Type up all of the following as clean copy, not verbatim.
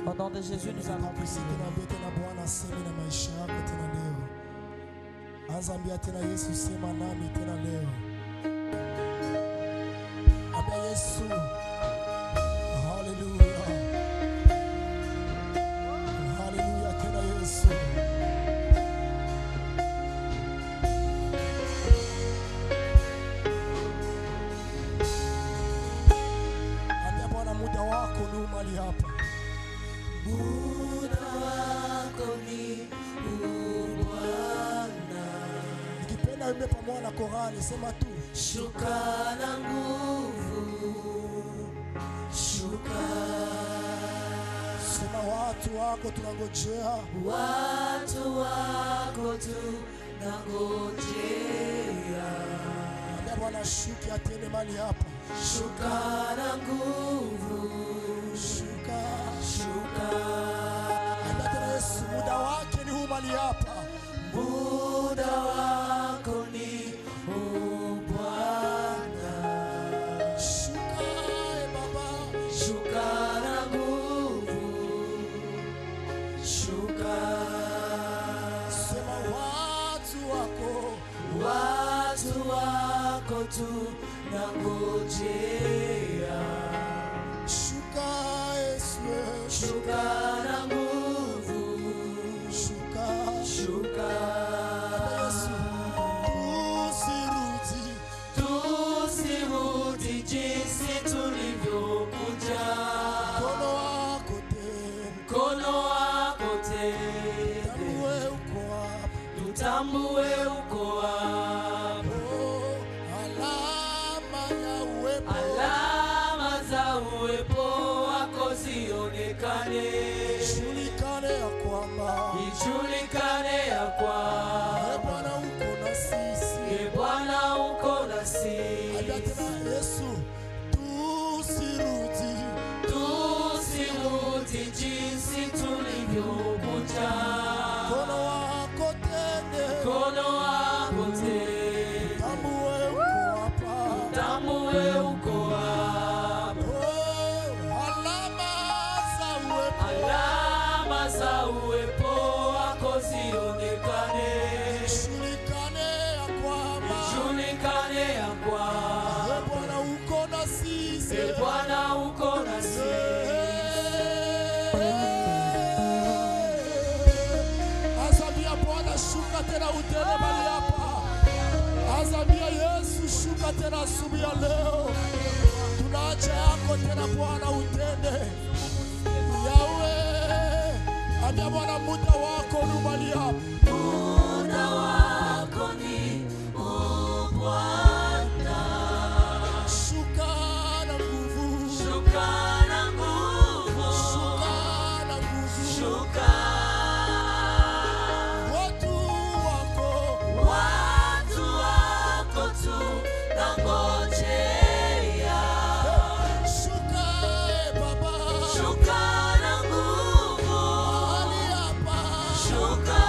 Au nom de Jésus, nous allons prier. Azambia tena Yesu, sema nami tena leo. Ambia Yesu, haleluya, haleluya tena Yesu. Ambia Bwana, muda wako ni mali hapa. Muda wako ni Imbe pamoja na korali, sema tu shuka na nguvu, shuka. Sema watu wako tunangojea, watu wako tunangojea. Ambia Bwana shuka atende mali hapa. Shuka na nguvu, shuka, shuka. Ambia tena Yesu, muda wake ni huu mali hapa. Muda wako ni Bwana. Shuka Baba, shuka na nguvu, shuka. Sema watu wako tunangojea. Shuka Yesu, shuka na nguvu, shuka, shuka. Tusirudi jinsi tulivyokuja. Mkono wako tena, tutambue uko hapo. Alama za uwepo wako zionekane. Ijulikane ya kwamba Bwana uko na sisi. Bwana uko na sisi. Yesu, tusirudi jinsi tulivyokuja. Mkono wako tende, tambue uko hapo. Alama za uwepo wako zionekane. Ijulikane ya kwamba Bwana uko na sisi. Bwana uko na sisi. Azambia Bwana shuka tena utende mali hapa. Azambia Yesu shuka tena asubuhi ya leo. Tunaacha yako tena Bwana utende. Yahweh, ambia Bwana muda wako ni mali hapa. Muda wako ni Bwana. Shuka na nguvu, shuka na nguvu, shuka na nguvu, shuka. Watu wako tunangojea. Shuka Baba, shuka na nguvu, hali hapa. shuka.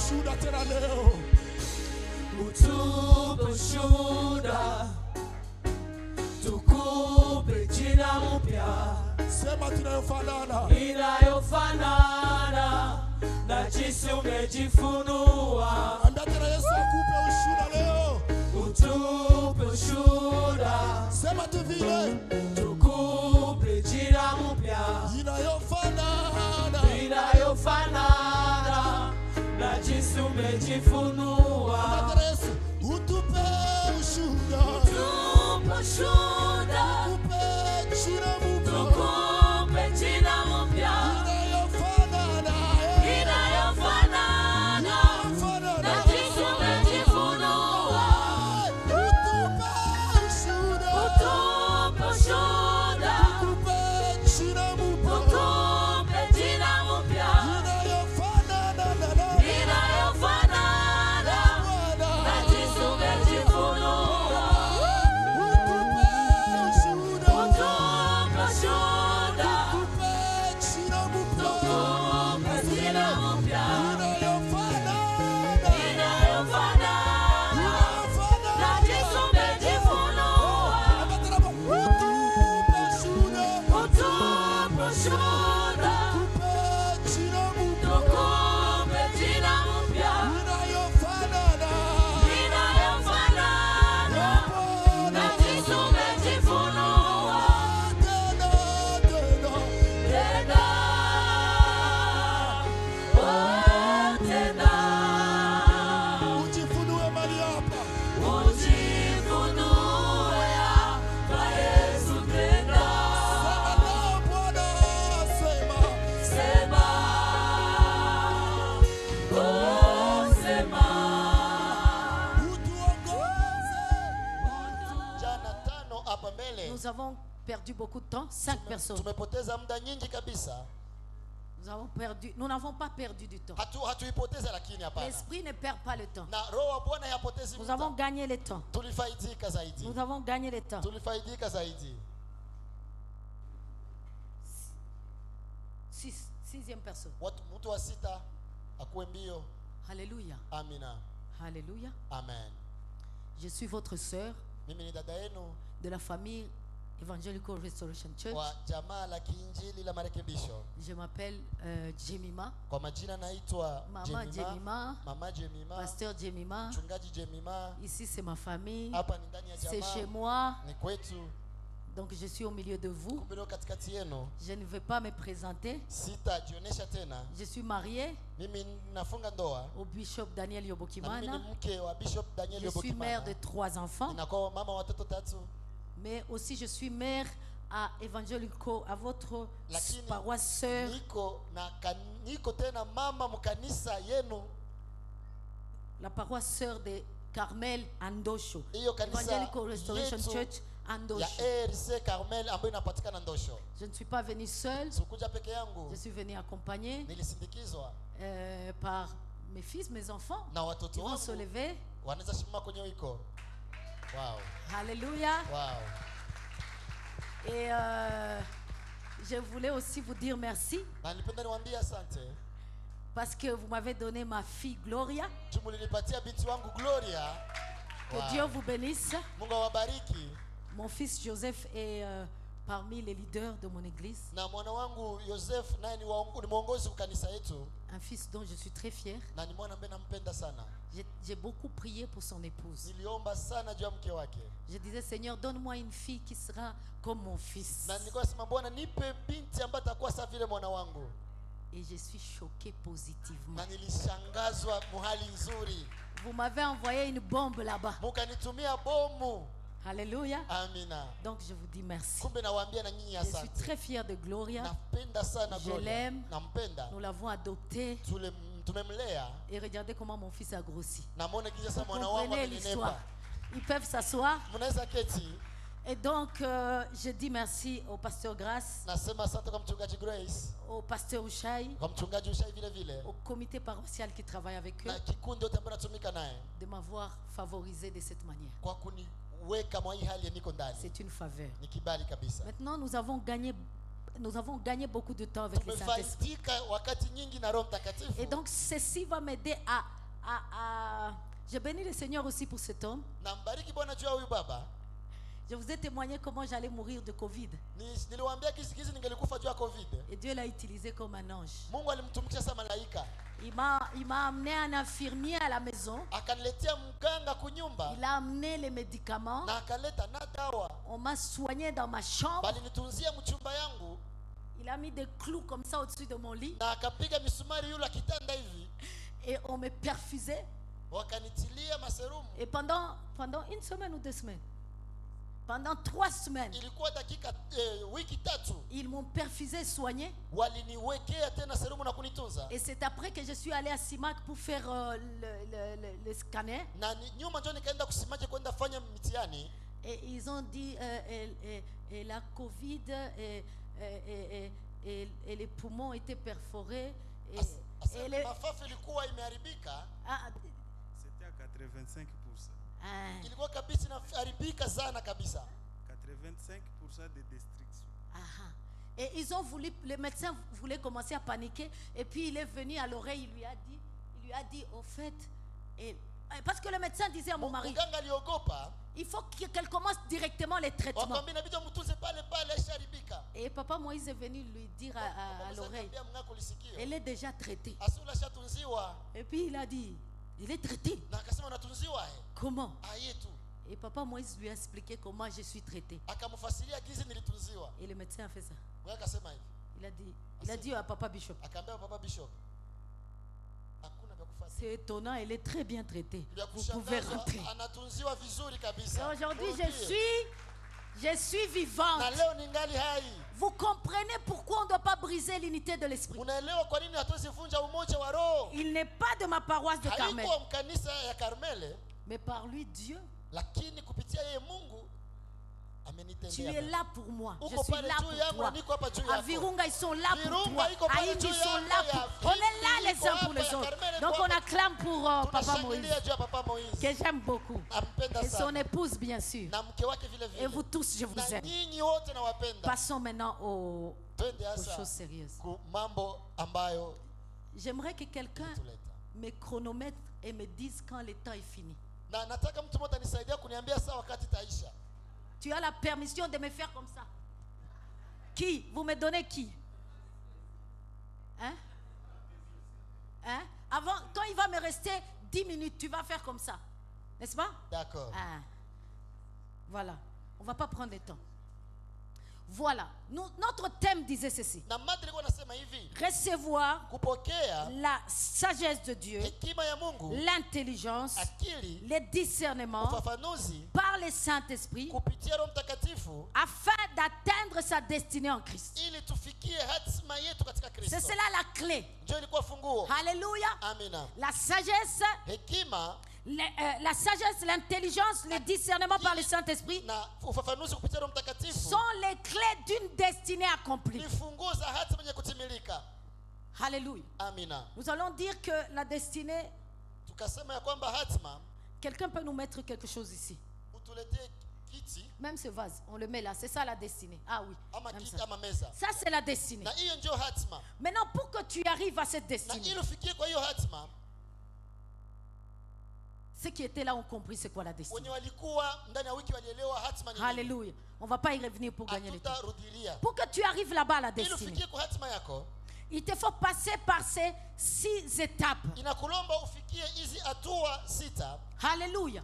ushuhuda tena leo. Utupe ushuhuda, tukupe jina mpya Sema tunayofanana. inayofanana na jinsi umejifunua. Ambia tena Yesu akupe ushuhuda leo. Utupe ushuhuda, Sema tu vile tukupe jina mpya inayofanana. inayofanana na jinsi umejifunua. Ambia tena Yesu utupe ushuhuda. Tupe ushuhuda, Utupe jina mpya tukupe jina mpya inayofanana. inayofanana na jinsi umejifunua. Utupe ushuhuda. Utupe ushuhuda, Utupe jina mpya tukupe jina mpya inayofanana inayofanana na jinsi umejifunua. Utupe ushuhuda. Utupe ushuhuda, Utupe jina mpya tukupe jina mpya inayofanana. inayofanana na jinsi umejifunua. Utupe ushuhuda, tukupe jina mpya inayofanana na jinsi umejifunua. Tena, oh, tena, Ujifunue mali hapa. ujifunue hapa Yesu tena. Sema leo Bwana, sema. Sema, oh, sema. Utuongoze. Jana tano hapa mbele Nous avons perdu beaucoup de temps, 5 personnes. tumepoteza muda nyingi kabisa. Nous n'avons pas perdu du temps. Hatuipoteza lakini hapana. L'esprit ne perd pas le temps. Na roho wa Bwana yapotezi Nous avons muda. gagné le temps. Tulifaidika zaidi. Nous avons gagné le temps. Tulifaidika zaidi. Sixième personne. Mtu wa sita akuwe mbio. Alléluia. Amina. Alléluia. Amen. Je suis votre sœur Mimi ni dada yenu de la famille Evangelical Restoration Church. wa jamaa la kiinjili la marekebisho. Je m'appelle Jemima, Kwa majina naitwa Mama Jemima, Mama Jemima, Pasteur Jemima. mchungaji Jemima. Ici c'est ma famille, Hapa ni ndani ya c'est chez jamaa. moi, Ni kwetu. donc je suis au milieu de vous. Kumbe leo katikati yenu. Je ne vais pas me présenter. Sitajionesha tena. Je suis mariée Mimi nafunga ndoa. au bishop Daniel Na mimi ni Yobokimana. mke wa Bishop Daniel Je suis mère de Yobokimana. 3 enfants, Ninakuwa mama wa watoto 3. mais aussi je suis mère à Evangelical, à votre Lakini paroisse sœur, niko tena mama mkanisa yenu. la paroisse sœur de Carmel Andosho. Hiyo kanisa Evangelical Restoration yetu Church ya Andosho. ERC Carmel ambayo inapatikana Ndosho. Je ne suis pas venue seule, Sikuja peke yangu. je suis venue accompagnée Nilisindikizwa par mes fils, mes enfants. na Ils watoto vont se wangu. lever. Wanaweza simama kwenye wiko. Wow. Alléluia. Wow. Et je voulais aussi vous dire merci Na nilipenda niwaambie asante. parce que vous m'avez donné ma fille Gloria. Mulinipatia binti wangu Gloria. Que Wow. Dieu vous bénisse. Mungu awabariki. Mon fils Joseph est parmi les leaders de mon église. Na mwana wangu Joseph naye ni mwongozi wa kanisa yetu. Un fils dont je suis très fière. Na ni mwana ambaye nampenda sana. J'ai beaucoup prié pour son épouse. Niliomba sana juu ya mke wake. Je disais, Seigneur, donne-moi une fille qui sera comme mon fils. Na nilikuwa nasema Bwana nipe binti ambaye atakuwa sawa vile mwana wangu. Et je suis choquée positivement. Na nilishangazwa muhali nzuri. Vous m'avez envoyé une bombe là-bas. Mukanitumia bomu. Alléluia. Amina. Donc je vous dis merci. Kumbe nawaambia na nyinyi Je suis asante. très fière de Gloria. Napenda sana Je Gloria. l'aime. Nampenda. Nous l'avons adoptée. Tumemlea. Et regardez comment mon fils a grossi. Na muone kisha Vous sasa mwana wangu comprenez l'histoire. amenenepa. Ils peuvent s'asseoir. Mnaweza keti. Et donc, je dis merci au pasteur Grace, Nasema asante kwa mchungaji Grace, au pasteur Ushai, kwa mchungaji Ushai vile vile. au comité paroissial qui travaille avec eux, Na kikundi yote ambayo natumika naye de m'avoir favorisé de cette manière. kwa kuniweka mwa hii hali ya niko ndani. C'est une faveur. Ni kibali kabisa. Maintenant, nous avons gagné beaucoup de temps avec le Saint-Esprit. Tumefaidika wakati nyingi na Roho Mtakatifu. Et donc, ceci va m'aider à Je bénis le Seigneur aussi pour cet homme. Na mbariki Bwana juu ya huyu baba. Je vous ai témoigné comment j'allais mourir de Covid. Niliwaambia kisi ningelikufa juu ya Covid. Et Dieu l'a utilisé comme un ange. Mungu alimtumikisha sama malaika. Il m'a amené un infirmier à la maison. Akaniletea mganga kunyumba. Il a amené les médicaments. Na akaleta na dawa. On m'a soigné dans ma chambre. Bali nitunzia mchumba yangu. Il a mis des clous comme ça au-dessus de mon lit. Na akapiga misumari yule kitanda hivi. Et on me perfusait. Wakanitilia maserumu. Et pendant une semaine ou 2 semaines, pendant 3 semaines, ilikuwa dakika wiki 3, ils m'ont perfusé, soigné. Waliniwekea tena serumu na kunitunza. Et c'est après que je suis allé à Simac pour faire le scanner. Na nyuma ndio nikaenda kusimaje kwenda fanya mtihani. Et ils ont dit et la Covid et les poumons étaient perforés. Et mafafu ilikuwa imeharibika. C'était à 85%. Ilikuwa kabisa inaharibika sana kabisa. 85% de destruction. Et ils ont voulu, le médecin voulait commencer à paniquer. Et puis il est venu à l'oreille, il lui a dit au fait, parce que le médecin disait à mon mari, il faut qu'elle commence directement les traitements. Et papa Moïse est venu lui dire à l'oreille, elle est déjà traitée. Et puis il a dit, il est traité. Comment? Et papa Moïse lui a expliqué comment je suis traité. Et le médecin a fait ça. Il a dit à papa Bishop, c'est étonnant, elle est très bien traitée. Vous pouvez rentrer. Et aujourd'hui, je suis vivante. Vous comprenez pourquoi on ne doit pas briser l'unité de l'esprit. Il n'est pas de ma paroisse de Carmel, mais par lui Dieu. Tu es là pour moi. Je suis là pour toi. À Virunga, ils sont là pour toi. À Indi, ils sont là pour... On est là les uns pour les autres. Donc on acclame pour Papa Moïse, que j'aime beaucoup. Et son épouse, bien sûr. Et vous tous, je vous aime. Passons maintenant aux choses sérieuses. J'aimerais que quelqu'un me chronomètre et me dise quand le temps est fini. Tu as la permission de me faire comme ça. Qui? Vous me donnez qui? Hein? Avant, quand il va me rester 10 minutes, tu vas faire comme ça. N'est-ce pas? D'accord. Voilà. On ne va pas prendre le temps. Voilà. Notre thème disait ceci. Recevoir la sagesse de Dieu, l'intelligence, les discernements par le Saint-Esprit afin d'atteindre sa destinée en Christ. C'est cela la clé. Alléluia. La sagesse, la sagesse, l'intelligence, le discernement par le Saint-Esprit sont les clés d'une destinée accomplie. Alléluia. Nous allons dire que la destinée, quelqu'un peut nous mettre quelque chose ici. Même ce vase, on le met là. C'est ça la destinée. Ah oui. Même ça. Ça c'est la destinée. Maintenant, pour que tu arrives à cette destinée, ceux qui étaient là ont compris c'est quoi la destinée. Alléluia. On ne va pas y revenir pour gagner le temps. Pour que tu arrives là-bas à la destinée, il te faut passer par ces 6 étapes. Alléluia.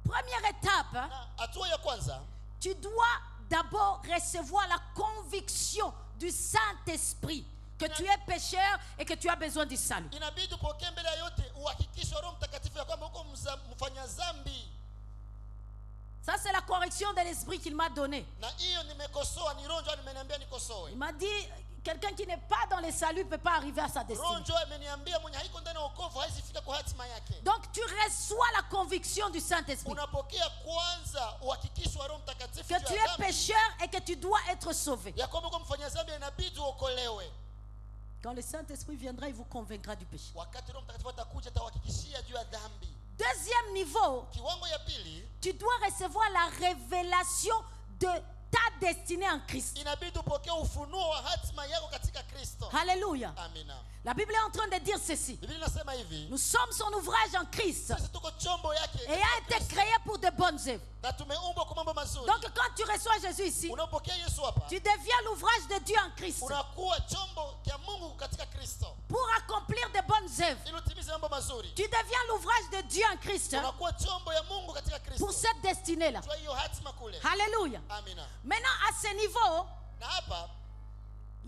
Première étape, tu dois d'abord recevoir la conviction du Saint-Esprit que tu es pécheur et que tu as besoin du salut. Ça c'est la correction de l'esprit qu'il m'a donnée. Il m'a dit, quelqu'un qui n'est pas dans le salut ne peut pas arriver à sa destinée. Donc tu reçois la conviction du Saint-Esprit que tu es pécheur et que tu dois être sauvé. Quand le Saint-Esprit viendra, il vous convaincra du péché. Deuxième niveau, tu dois recevoir la révélation de ta destinée en Christ. inabidi upokee ufunuo wa hatima yako katika Kristo. Alléluia. Amina. La Bible est en train de dire ceci. Biblia inasema hivi, Nous sommes son ouvrage en Christ sisi tuko chombo yake et a été créé pour de bonnes œuvres. na tumeumbwa kwa mambo mazuri. Donc quand tu reçois Jésus ici, Unapokea Yesu hapa, tu deviens l'ouvrage de Dieu en Christ unakuwa chombo cha Mungu katika Kristo pour accomplir de bonnes œuvres. ili utimize mambo mazuri. Tu deviens l'ouvrage de Dieu en Christ Unakuwa chombo ya Mungu katika Kristo. pour cette destinée-là. Kwa hiyo hatima kule. Alléluia. Amina. Maintenant, à ce niveau, Na hapa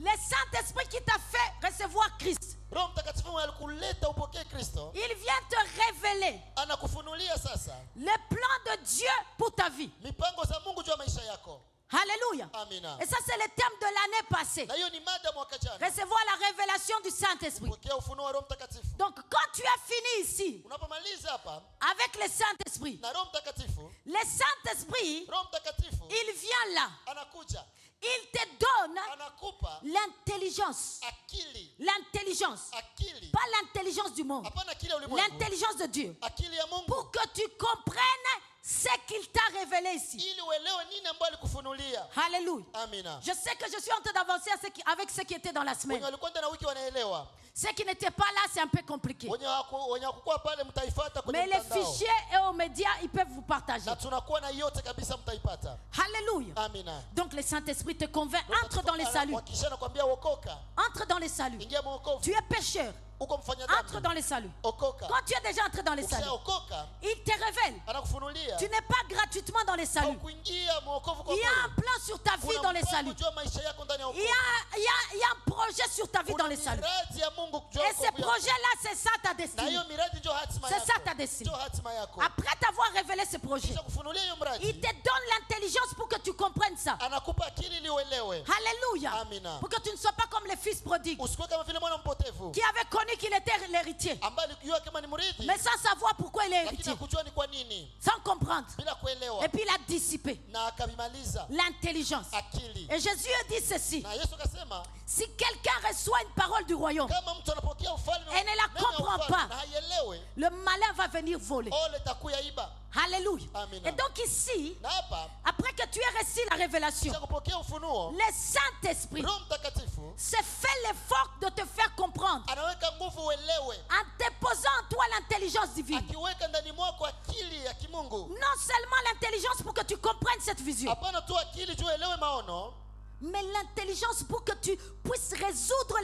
le Saint-Esprit qui t'a fait recevoir Christ, Roho Mtakatifu alikuleta upokee Kristo, il vient te révéler anakufunulia sasa le plan de Dieu pour ta vie. mipango za Mungu juu ya maisha yako. Alléluia. Amina. Et ça, c'est le thème de l'année passée. Na hiyo ni mada mwaka jana. Recevoir la révélation du Saint-Esprit. Pokea ufunuo wa Roho Mtakatifu. Donc, quand tu as fini ici Unapomaliza hapa avec le Saint-Esprit, na Roho Mtakatifu, le Saint-Esprit, Roho Mtakatifu il vient là. anakuja, Il te donne anakupa l'intelligence. akili. L'intelligence. Akili. Pas l'intelligence du monde. Hapana akili ya ulimwengu. L'intelligence de Dieu. Akili ya Mungu. Pour que tu comprennes ce qu'il t'a révélé ici. Ili uelewe nini ambayo alikufunulia. Alléluia. Amina. Je sais que je suis en train d'avancer avec ce qui était dans la Wenye semaine. walikuwa ndani ya wiki wanaelewa. Ceux qui n'étaient pas là, c'est un peu compliqué. Wenye hawakuwa pale mtaifuata kwenye Mais les mtandao. fichiers et aux médias, ils peuvent vous partager. Na tunakuwa na yote kabisa mtaipata. Alléluia. Amina. Donc le Saint-Esprit te convainc. Entre dans les saluts. Wakisha nakwambia wokoka. Entre dans les saluts. Ingia mwokovu. Tu es pécheur. Uko mfanya Entre dhambi. dans les saluts. Okoka. Quand tu es déjà entré dans les saluts, Ukishaokoka, il te révèle. anakufunulia. Tu n'es pas gratuitement dans les saluts. Kuingia mwokovu kwa Il y a un kweli. plan sur ta vie dans les saluts. Jua maisha yako ndani ya Il wokovu. y a un projet sur ta vie dans les saluts. Miradi ya Mungu jua Et ce wokovu yako. projet-là, c'est ça ta Na destinée. hiyo miradi ndio hatima C'est yako. ça ta destinée. Ndio hatima yako. Après t'avoir révélé ce projet, Kisha kufunulia hiyo il mradi. te donne l'intelligence pour que tu comprennes ça. Anakupa akili ili uelewe. Alléluia. Amina. Pour que tu ne sois pas comme les fils prodigues Usikuwe kama vile mwana mpotevu qui avaient connu qu'il était l'héritier, ambaye alijua kama ni mrithi mais sans savoir pourquoi il est lakini héritier, hakujua ni kwa nini, sans comprendre. bila kuelewa, Et puis il a dissipé na akavimaliza l'intelligence. akili. Et Jésus a dit ceci: Na Yesu akasema si quelqu'un reçoit une parole du royaume, kama mtu anapokea ufalme Et ne la neno ya comprend ufalme pas. na haielewe, le malin va venir voler. ole takuya iba. Alléluia. Amen. Et donc ici, Na hapa après que tu aies reçu la révélation, kisha kupokea ufunuo, le Saint-Esprit Roho Mtakatifu se fait l'effort de te faire comprendre anaweka nguvu uelewe, en déposant en toi l'intelligence divine. akiweka ndani mwako akili ya kimungu. Non seulement l'intelligence pour que tu comprennes cette vision, Hapana tu akili juu uelewe maono, mais l'intelligence pour que tu puisses résoudre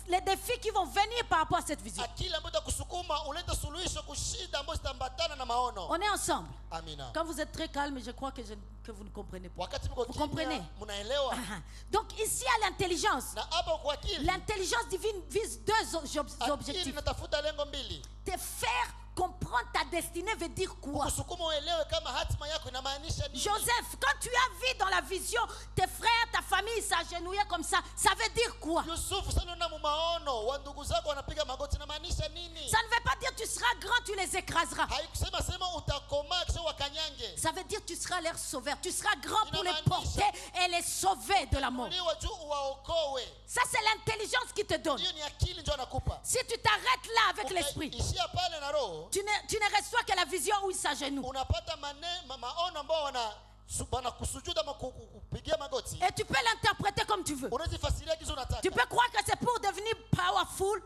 les défis qui vont venir par rapport à cette vision. akili ambayo itakusukuma ulete suluhisho kushida ambayo zitambatana na maono. On est ensemble. Amina. Quand vous êtes très calme, je crois que vous ne comprenez pas. Wakati mko Vous comprenez? kimya, mnaelewa. Donc ici à l'intelligence, Na hapa kwa akili, l'intelligence divine vise deux akili objectifs. inatafuta lengo mbili. Te faire comprendre ta destinée veut dire quoi? Kusukuma uelewe kama hatima yako inamaanisha nini. Joseph, quand tu as vu dans la vision tes frères, ta famille s'agenouiller comme ça veut dire quoi? Yusufu sana na mumaono wa ndugu zako wanapiga magoti inamaanisha nini? Ça ne veut pas dire tu seras grand, tu les écraseras. Haikusema sema utakomaa kisha wakanyange. Ça veut dire tu seras leur sauveur. Tu seras grand pour les porter et les sauver de la mort. Uliwa juu uwaokoe. Ça, c'est l'intelligence qui te donne. Hiyo ni akili ndio anakupa. Si tu t'arrêtes là avec l'esprit, Ishia pale na roho, tu ne reçois que la vision où il s'agenouille. unapata maono ambao wanakusujuda ama kupigia magoti. Et tu peux l'interpréter comme tu veux. Unazifasiria kizo unataka. Tu peux croire que c'est pour devenir powerful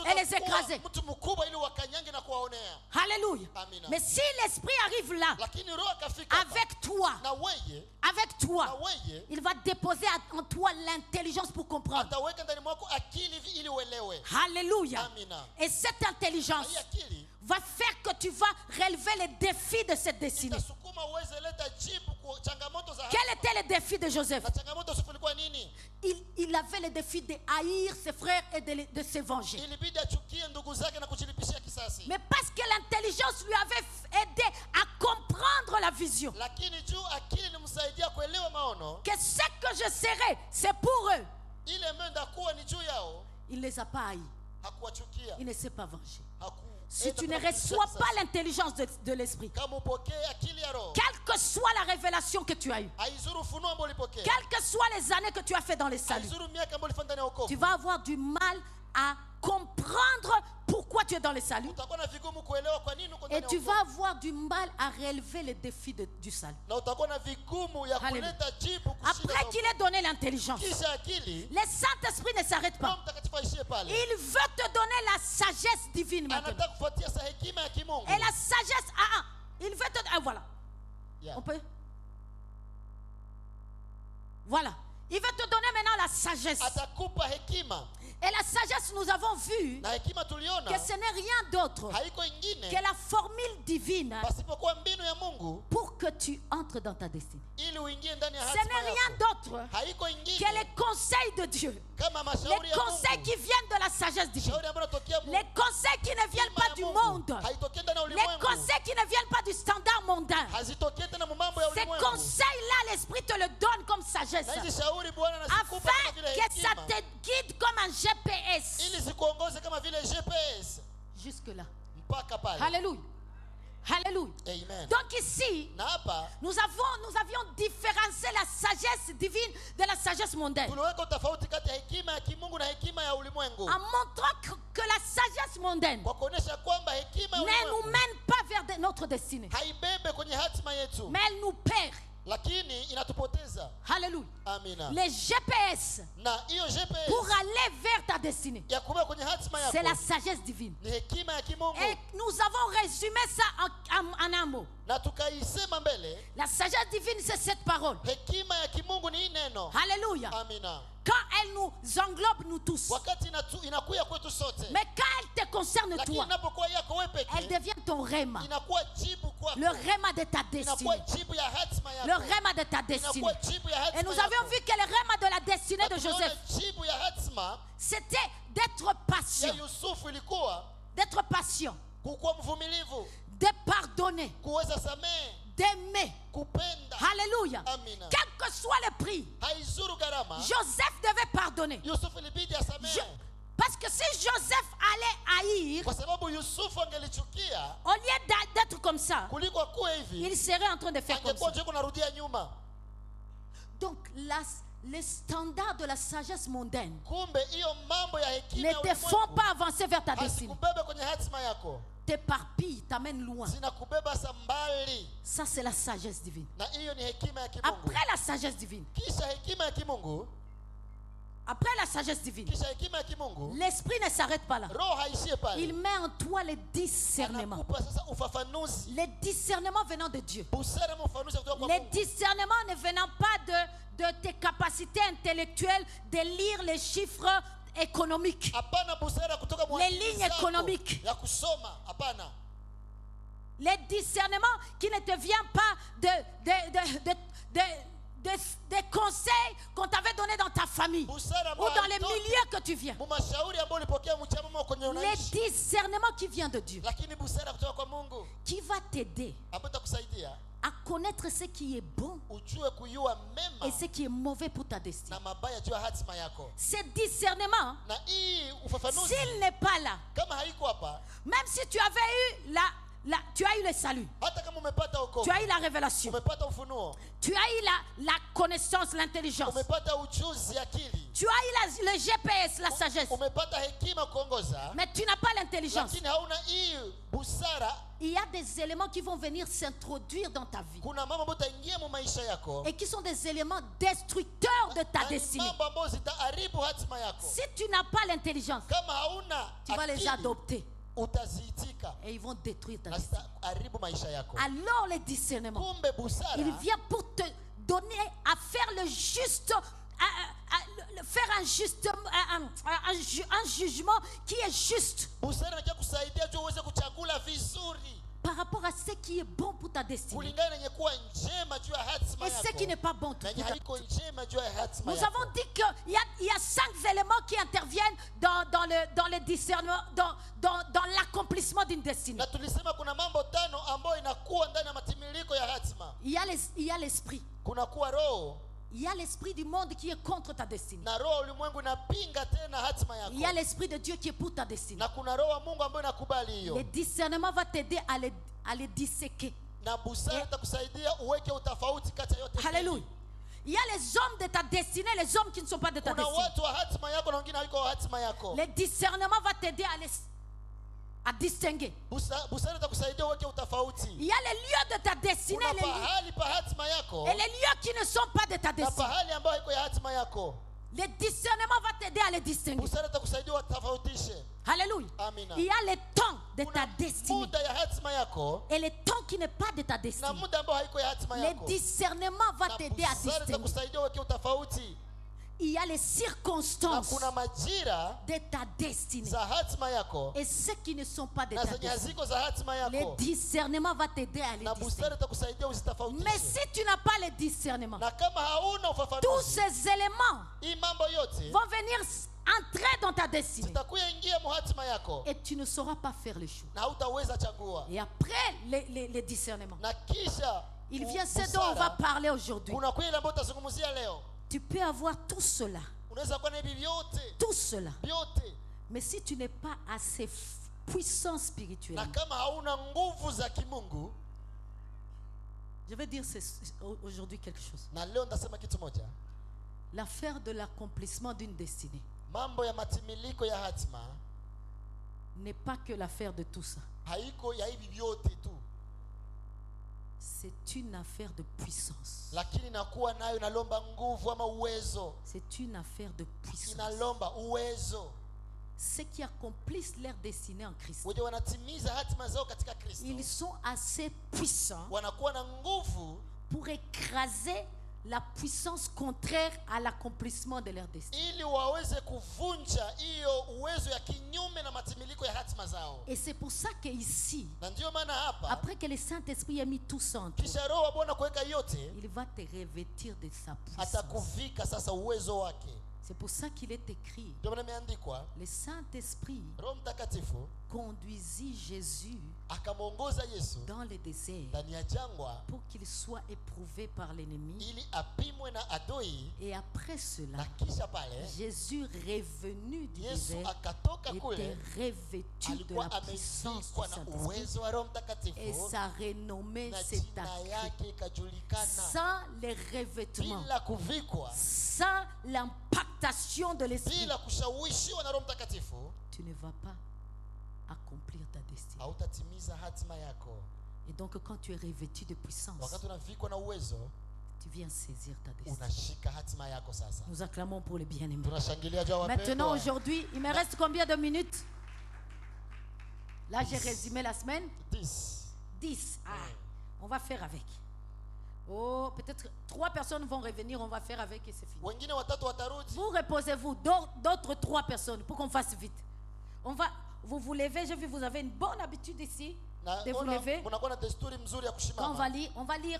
et les écraser. mtu mkubwa ili wakanyange na kuwaonea. Alléluia. Amina. Mais si l'esprit arrive là, Lakini roho akafika hapa, avec toi, na weye, il va déposer en toi l'intelligence pour comprendre. ataweka ndani mwako akili ili uelewe. Alléluia. Amina. Et cette intelligence Hii akili va faire que tu vas relever les défis de cette destinée. itasukuma uweze leta jibu kwa changamoto za Quel était le défi de Joseph? na changamoto sifu ilikuwa nini? Il avait le défi de haïr ses frères et de se venger. Ilibidi achukie ndugu zake na kujilipishia kisasi. Mais parce que l'intelligence lui avait aidé à comprendre la vision. Lakini juu akili ilimsaidia kuelewa maono, Que ce que je serai, c'est pour eux. ile menda kuwa ni juu yao, Il ne les a pas haïs. hakuwachukia. Il ne s'est pas vengé. Haku Si tu ne reçois pas l'intelligence de l'esprit, kama upokee akili ya roho, quelle que soit la révélation que tu as eue, haizuru ufunuo ambao ulipokea, quelles que soient les années que tu as fait dans les saluts, haizuru miaka ambayo ulifanya ndani ya wokovu, tu vas avoir du mal à comprendre pourquoi pourquoi tu es dans le salut. Et tu vas avoir du mal à relever les défis du salut. Alléluia. Après qu'il ait donné l'intelligence, le Saint-Esprit ne s'arrête pas. Il veut te donner la sagesse divine maintenant. Et la sagesse, il veut te donner, voilà. Yeah. On peut? Voilà. Il veut te donner maintenant la sagesse. Et la sagesse, nous avons vu que ce n'est rien d'autre que la formule divine pour que tu entres dans ta destinée. Ce n'est rien d'autre que les conseils de Dieu. Les conseils qui viennent de la sagesse divine. Les conseils qui ne viennent pas du monde. Les conseils qui ne viennent pas du standard mondain. Ces conseils-là, l'Esprit te le donne comme sagesse. Afin que ça te guide comme un GPS. Jusque-là. Alléluia. Alléluia. Amen. Donc ici, nous avions différencié la sagesse divine de la sagesse mondaine. En montrant que la sagesse mondaine ne nous mène pas vers notre destinée. Mais elle nous perd. Alléluia. Les GPS pour aller vers ta destinée, c'est la sagesse divine. Et nous avons résumé ça en un mot. La sagesse divine, c'est cette parole. Alléluia. Quand elle nous englobe nous tous. Mais quand elle te concerne toi, elle devient ton rhéma. Le rhéma de ta destinée. Le rhéma de ta destinée. Et nous avions vu que le rhéma de la destinée de Joseph, c'était d'être patient. D'être patient. De pardonner. D'aimer. Alléluia. Quel que soit le prix, Joseph devait pardonner. Parce que si Joseph allait haïr, au lieu d'être comme ça, il serait en train de faire comme ça. Donc les standards de la sagesse mondaine ne te font pas avancer vers ta destinée. T'éparpille, t'amène loin. Ça, c'est la sagesse divine. Après la sagesse divine, l'esprit ne s'arrête pas là. Il met en toi les discernements. Les discernements venant de Dieu. Les discernements ne venant pas de tes capacités intellectuelles de lire les chiffres économiques, les lignes économiques, les discernements qui ne te viennent pas des conseils qu'on t'avait donnés dans ta famille ou dans les milieux que tu viens. Les discernements qui viennent de Dieu, qui va t'aider à connaître ce qui est bon et ce qui est mauvais pour ta destinée. Ce discernement, s'il n'est pas là, même si tu avais eu tu as eu le salut, tu as eu la révélation, tu as eu la connaissance, l'intelligence, tu as eu le GPS, la sagesse, mais tu n'as pas l'intelligence. Il y a des éléments qui vont venir s'introduire dans ta vie et qui sont des éléments destructeurs de ta destinée. Si tu n'as pas l'intelligence, tu vas les adopter et ils vont détruire ta destinée. Alors le discernement, il vient pour te donner à faire le juste, faire un jugement qui est juste par rapport à ce qui est bon pour ta destinée et ce qui n'est pas bon pour ta destinée. Nous avons dit qu'il y a 5 éléments qui interviennent dans le discernement, dans l'accomplissement d'une destinée. Il y a l'esprit. Il y a l'esprit du monde qui est contre ta destinée. Il y a l'esprit de Dieu qui est pour ta destinée. Le discernement va t'aider à les disséquer. Alléluia. Il y a les hommes de ta destinée, les hommes qui ne sont pas de ta destinée. Le discernement va t'aider à distinguer. Busara itakusaidia uweke utofauti. Il y a les lieux de ta destinée Kuna pahali pa hatima yako et les lieux qui ne sont pas de ta na destinée. pahali ambayo iko ya hatima yako. Le discernement va t'aider à les distinguer. Busara itakusaidia utofautishe. Alléluia. Amina. Il y a le temps de ta Kuna destinée muda ya hatima yako et le temps qui n'est pas de ta na destinée. muda ambao haiko ya hatima Le yako. discernement va Na t'aider à busara distinguer. itakusaidia uweke utofauti. Il y a les Na circonstances kuna majira de ta destinée za hatima yako et ceux qui ne sont pas de na ta zenye destinée. haziko za hatima Le yako. discernement va t'aider à les Na distinguer. busara itakusaidia uzitofautishe. Mais si tu n'as pas le discernement, Na kama hauna tous ufafanuzi, ces éléments hii mambo yote vont venir entrer dans ta destinée zitakuya ingia mu hatima yako et tu ne sauras pas faire le choix. na hautaweza chagua. Et après les discernements, Na kisha il vient ce dont on va parler aujourd'hui. kuna kweli ambayo utazungumzia leo. Tu peux avoir tout cela, Unaweza kuwa na hivi vyote tout cela. vyote, Mais si tu n'es pas assez puissant na spirituellement, kama hauna nguvu za kimungu. je vais dire aujourd'hui quelque chose. Na leo nitasema kitu moja, L'affaire de l'accomplissement d'une destinée mambo ya matimiliko ya hatima n'est pas que l'affaire de tout ça. haiko ya hivi vyote tu, C'est une affaire de puissance. lakini inakuwa nayo inalomba nguvu ama uwezo, C'est une affaire de puissance. inalomba uwezo. Ceux qui accomplissent leur destinée en Christ, Wenye wanatimiza hatima zao katika Kristo ils sont assez puissants wanakuwa na nguvu pour écraser la puissance contraire à l'accomplissement de leur destinée. ili waweze kuvunja hiyo uwezo ya kinyume na matimiliko ya hatima zao. Et c'est pour ça que ici, Na ndio maana hapa après que le Saint-Esprit ait mis tout ça en toi, kisha Roho wa Bwana kuweka yote, il va te revêtir de sa puissance. atakuvika sasa uwezo wake. C'est pour ça qu'il est écrit, Ndio maana imeandikwa, le Saint-Esprit Roho Mtakatifu conduisit Jésus akamwongoza Yesu dans le désert ndani ya jangwa pour qu'il soit éprouvé par l'ennemi. ili apimwe na adui, Et après cela, na kisha pale Jésus revenu du Yesu désert akatoka était kule revêtu de alikuwa la puissance du amevikwa na Saint-Esprit. uwezo wa Roho Et Mtakatifu sa renommée na s'est jina accrue. yake ikajulikana. Sans les revêtements, Bila kuvikwa, sans l'impactation de l'Esprit, bila kushawishiwa na Roho Mtakatifu, tu ne vas pas accomplir ta destinée. hautatimiza hatima yako. Et donc quand tu es revêtu de puissance, Wakati unavikwa na uwezo, tu viens saisir ta destinée. unashika hatima yako. Sasa Nous acclamons pour les bien-aimés. tunashangilia juu ya Maintenant, wapendwa. aujourd'hui, il me reste combien de minutes? Là, j'ai résumé la semaine. 10. 10. Ah, on va faire avec. Oh, peut-être 3 personnes vont revenir, on va faire avec et c'est fini. Wengine watatu watarudi. Vous reposez-vous, d'autres 3 personnes pour qu'on fasse vite. Vous vous levez, j'ai vu vous avez une bonne habitude ici Na de vous ona lever. mnakuwa na desturi mzuri ya Quand kushimama. on va lire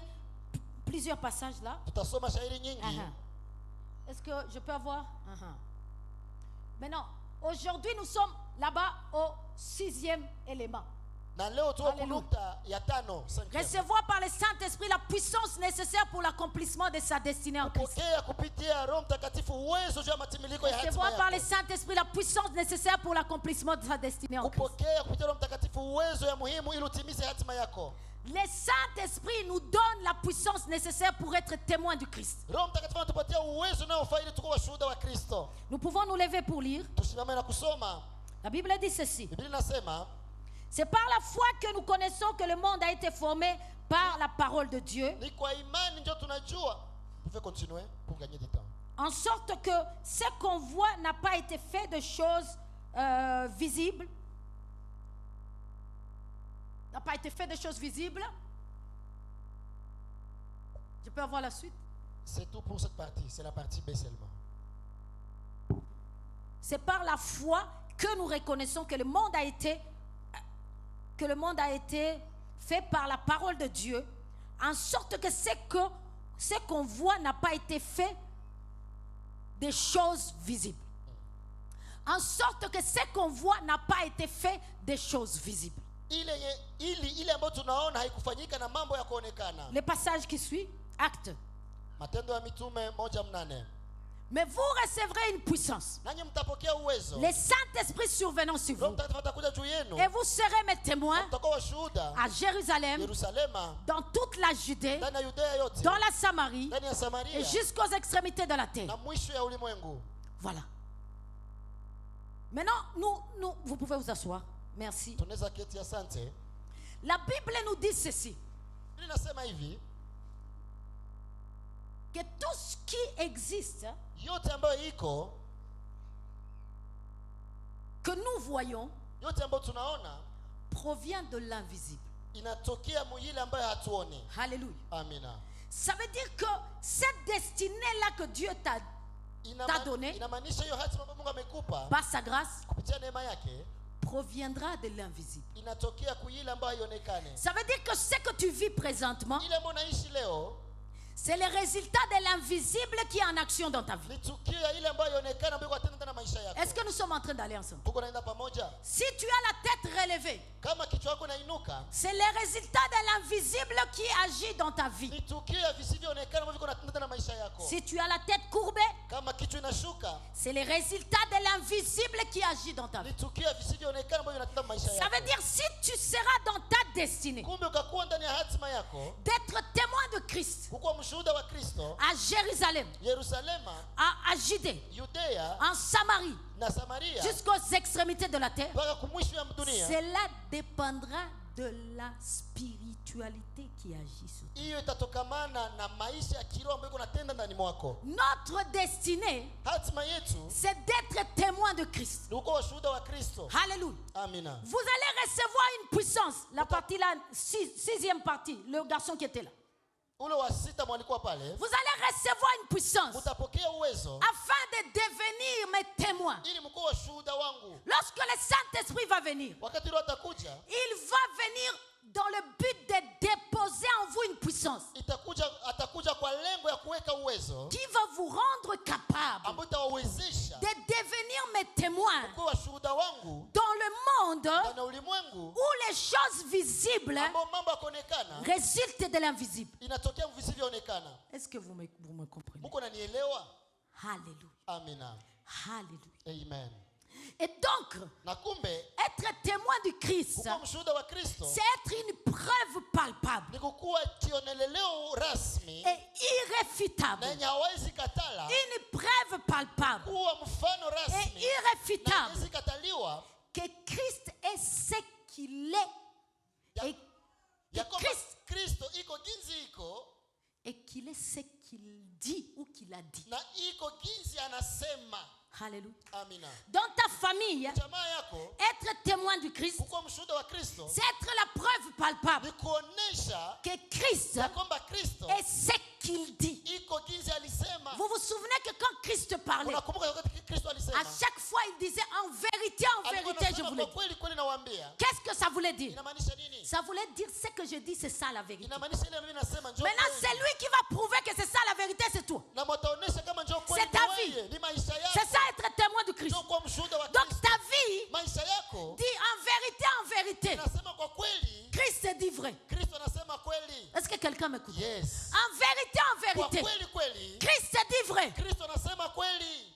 plusieurs passages là. Tutasoma shairi nyingi. Est-ce que je peux avoir? Maintenant, aujourd'hui nous sommes là-bas au 6e élément. Na leo tuko Alléluia. kunukta ya 5. 5. Recevoir par le Saint-Esprit la puissance nécessaire pour l'accomplissement de sa destinée en Christ. Kupokea kupitia Roho Mtakatifu uwezo juu ya matimiliko ya hatima Recevoir par le yako. Saint-Esprit la puissance nécessaire pour l'accomplissement de sa destinée en Christ. Kupokea kupitia Roho Mtakatifu uwezo ya muhimu ili utimize hatima yako. Le Saint-Esprit nous donne la puissance nécessaire pour être témoin du Christ. Roho Mtakatifu anatupatia uwezo unaofaa ili tukuwe washuhuda wa Kristo. Nous pouvons nous lever pour lire. Tusimame na kusoma. La Bible dit ceci. Biblia inasema, C'est par la foi que nous connaissons que le monde a été formé par la parole de Dieu, ni kwa imani ndio tunajua. Vous pouvez continuer pour gagner du temps. en sorte que ce qu'on voit n'a pas été fait de choses visibles. N'a pas été fait de choses visibles. Je peux avoir la suite? C'est tout pour cette partie. C'est la partie B seulement. C'est par la foi que nous reconnaissons que le monde a été fait par la parole de Dieu, en sorte que ce qu'on voit n'a pas été fait des choses visibles. En sorte que ce qu'on voit n'a pas été fait des choses visibles. Ile ambayo tunaona haikufanyika na mambo ya kuonekana. Le passage qui suit, Actes. Matendo ya Mitume 1:8. Mais vous recevrez une puissance, Nanyi mtapokea uwezo. le Saint-Esprit survenant sur Roho vous, Mtakatifu atakuja juu yenu. et vous serez mes témoins Mtakuwa washuhuda à Jérusalem, Yerusalema, dans toute la Judée, ndani ya Yudea yote, dans la Samarie ndani ya Samaria et jusqu'aux extrémités de la terre. na mwisho ya ulimwengu. Voilà. Maintenant, vous pouvez vous asseoir. Merci. tunaweza keti. Asante. La Bible nous dit ceci. Biblia inasema hivi, Que tout ce qui existe, yote ambayo iko, que nous voyons, yote ambayo tunaona provient de l'invisible. inatokea mwile ambayo hatuoni. Alléluia. Amina. Ça veut dire que cette destinée-là que Dieu t'a donné Inamaanisha hiyo hatima ambayo Mungu amekupa par sa grâce kupitia neema yake proviendra de l'invisible. inatokea kuile ambayo haionekane. Ça veut dire que ce que tu vis présentement, Ile ambayo unaishi leo c'est le résultat de l'invisible qui est en action dans ta vie. ni tukio ya ile ambayo haionekana ambayo inatenda ndani ya maisha yako. Est-ce que nous sommes en train d'aller ensemble? Tuko naenda pamoja. Si tu as la tête relevée, Kama kichwa chako inainuka, c'est le résultat de l'invisible qui agit dans ta vie. ni tukio ya visivyoonekana ambavyo viko natenda ndani ya maisha yako. Si tu as la tête courbée, Kama kichwa inashuka, c'est le résultat de l'invisible qui agit dans ta vie. ni tukio ya visivyoonekana ambavyo vinatenda maisha Ça veut yako. dire si tu seras dans ta destinée Kumbe ukakuwa ndani ya hatima yako, d'être témoin de Christ kukuwa mshuhuda wa Kristo à Jérusalem, Yerusalema, à Judée, Yudea en Samarie, na Samaria jusqu'aux extrémités de la terre, mpaka kumwisho ya dunia, cela dépendra de la spiritualité qui agit sur toi. hiyo itatokamana na maisha ya kiroho ambayo unatenda ndani mwako. Notre destinée, Hatima yetu c'est d'être témoin de Christ. ni kuwa washuhuda wa Kristo. Alléluia. Amina. Vous allez recevoir une puissance. La partie là, sixième partie, le garçon qui était là. Ule wa sita mwalikuwa pale, Vous allez recevoir une puissance mtapokea uwezo afin de devenir mes témoins. ili mkuwa washuhuda wangu. Lorsque le Saint-Esprit va venir, Wakati Roho atakuja, il va venir dans le but de déposer en vous une puissance atakuja kwa lengo ya kuweka uwezo qui va vous rendre capable ambao itawawezesha de devenir mes témoins kuwa washuhuda wangu dans le monde ndani ya ulimwengu où les choses visibles ambao mambo yakonekana résultent de l'invisible. inatokea visivyoonekana. Est-ce que vous me comprenez? Muko nanielewa? Alléluia. Amina. Alléluia. Amen. Et donc, Na kumbe être témoin du Christ, kuwa mshuhuda wa Kristo c'est être une preuve palpable ni kukuwa kioneleleo rasmi et irréfutable. na yenye hawezi katala, Une preuve palpable kuwa mfano et rasmi na irréfutable hawezi kataliwa que Christ est ce qu'il est et ya que kwamba Christ Kristo iko jinsi iko et qu'il est ce qu'il dit ou qu'il a dit. na iko jinsi anasema. Alléluia. Amina. Dans ta famille, Jamaa yako être témoin du Christ, kukuwa mshuhuda wa Kristo c'est être la preuve palpable ni kuonesha que Christ ya kwamba Kristo est ce qu'il dit. iko jinsi alisema. Vous vous souvenez que quand Christ parlait, Unakumbuka wakati Kristo alisema, à chaque fois il disait en vérité, alikuwa je anasema vous le kwa dis. kweli kweli nawaambia. Qu'est-ce que ça voulait dire? Inamaanisha nini? Ça voulait dire ce que je dis, c'est ça la vérité. Inamaanisha ile mimi nasema njoo Maintenant, kweli. c'est lui qui va prouver que c'est ça la vérité, c'est toi. Na mtaonesha kama njoo kweli C'est ta ni vie. wewe, ni maisha yako. C'est ça être témoin du Christ. Njoo kwa mshuhuda wa Donc Kristo. ta vie Maisha yako dit en vérité. inasema kwa kweli. Christ dit vrai. Kristo anasema kweli. Est-ce que quelqu'un m'écoute? Yes. En vérité, Kwa kweli kweli. Christ dit vrai. Kristo anasema kweli.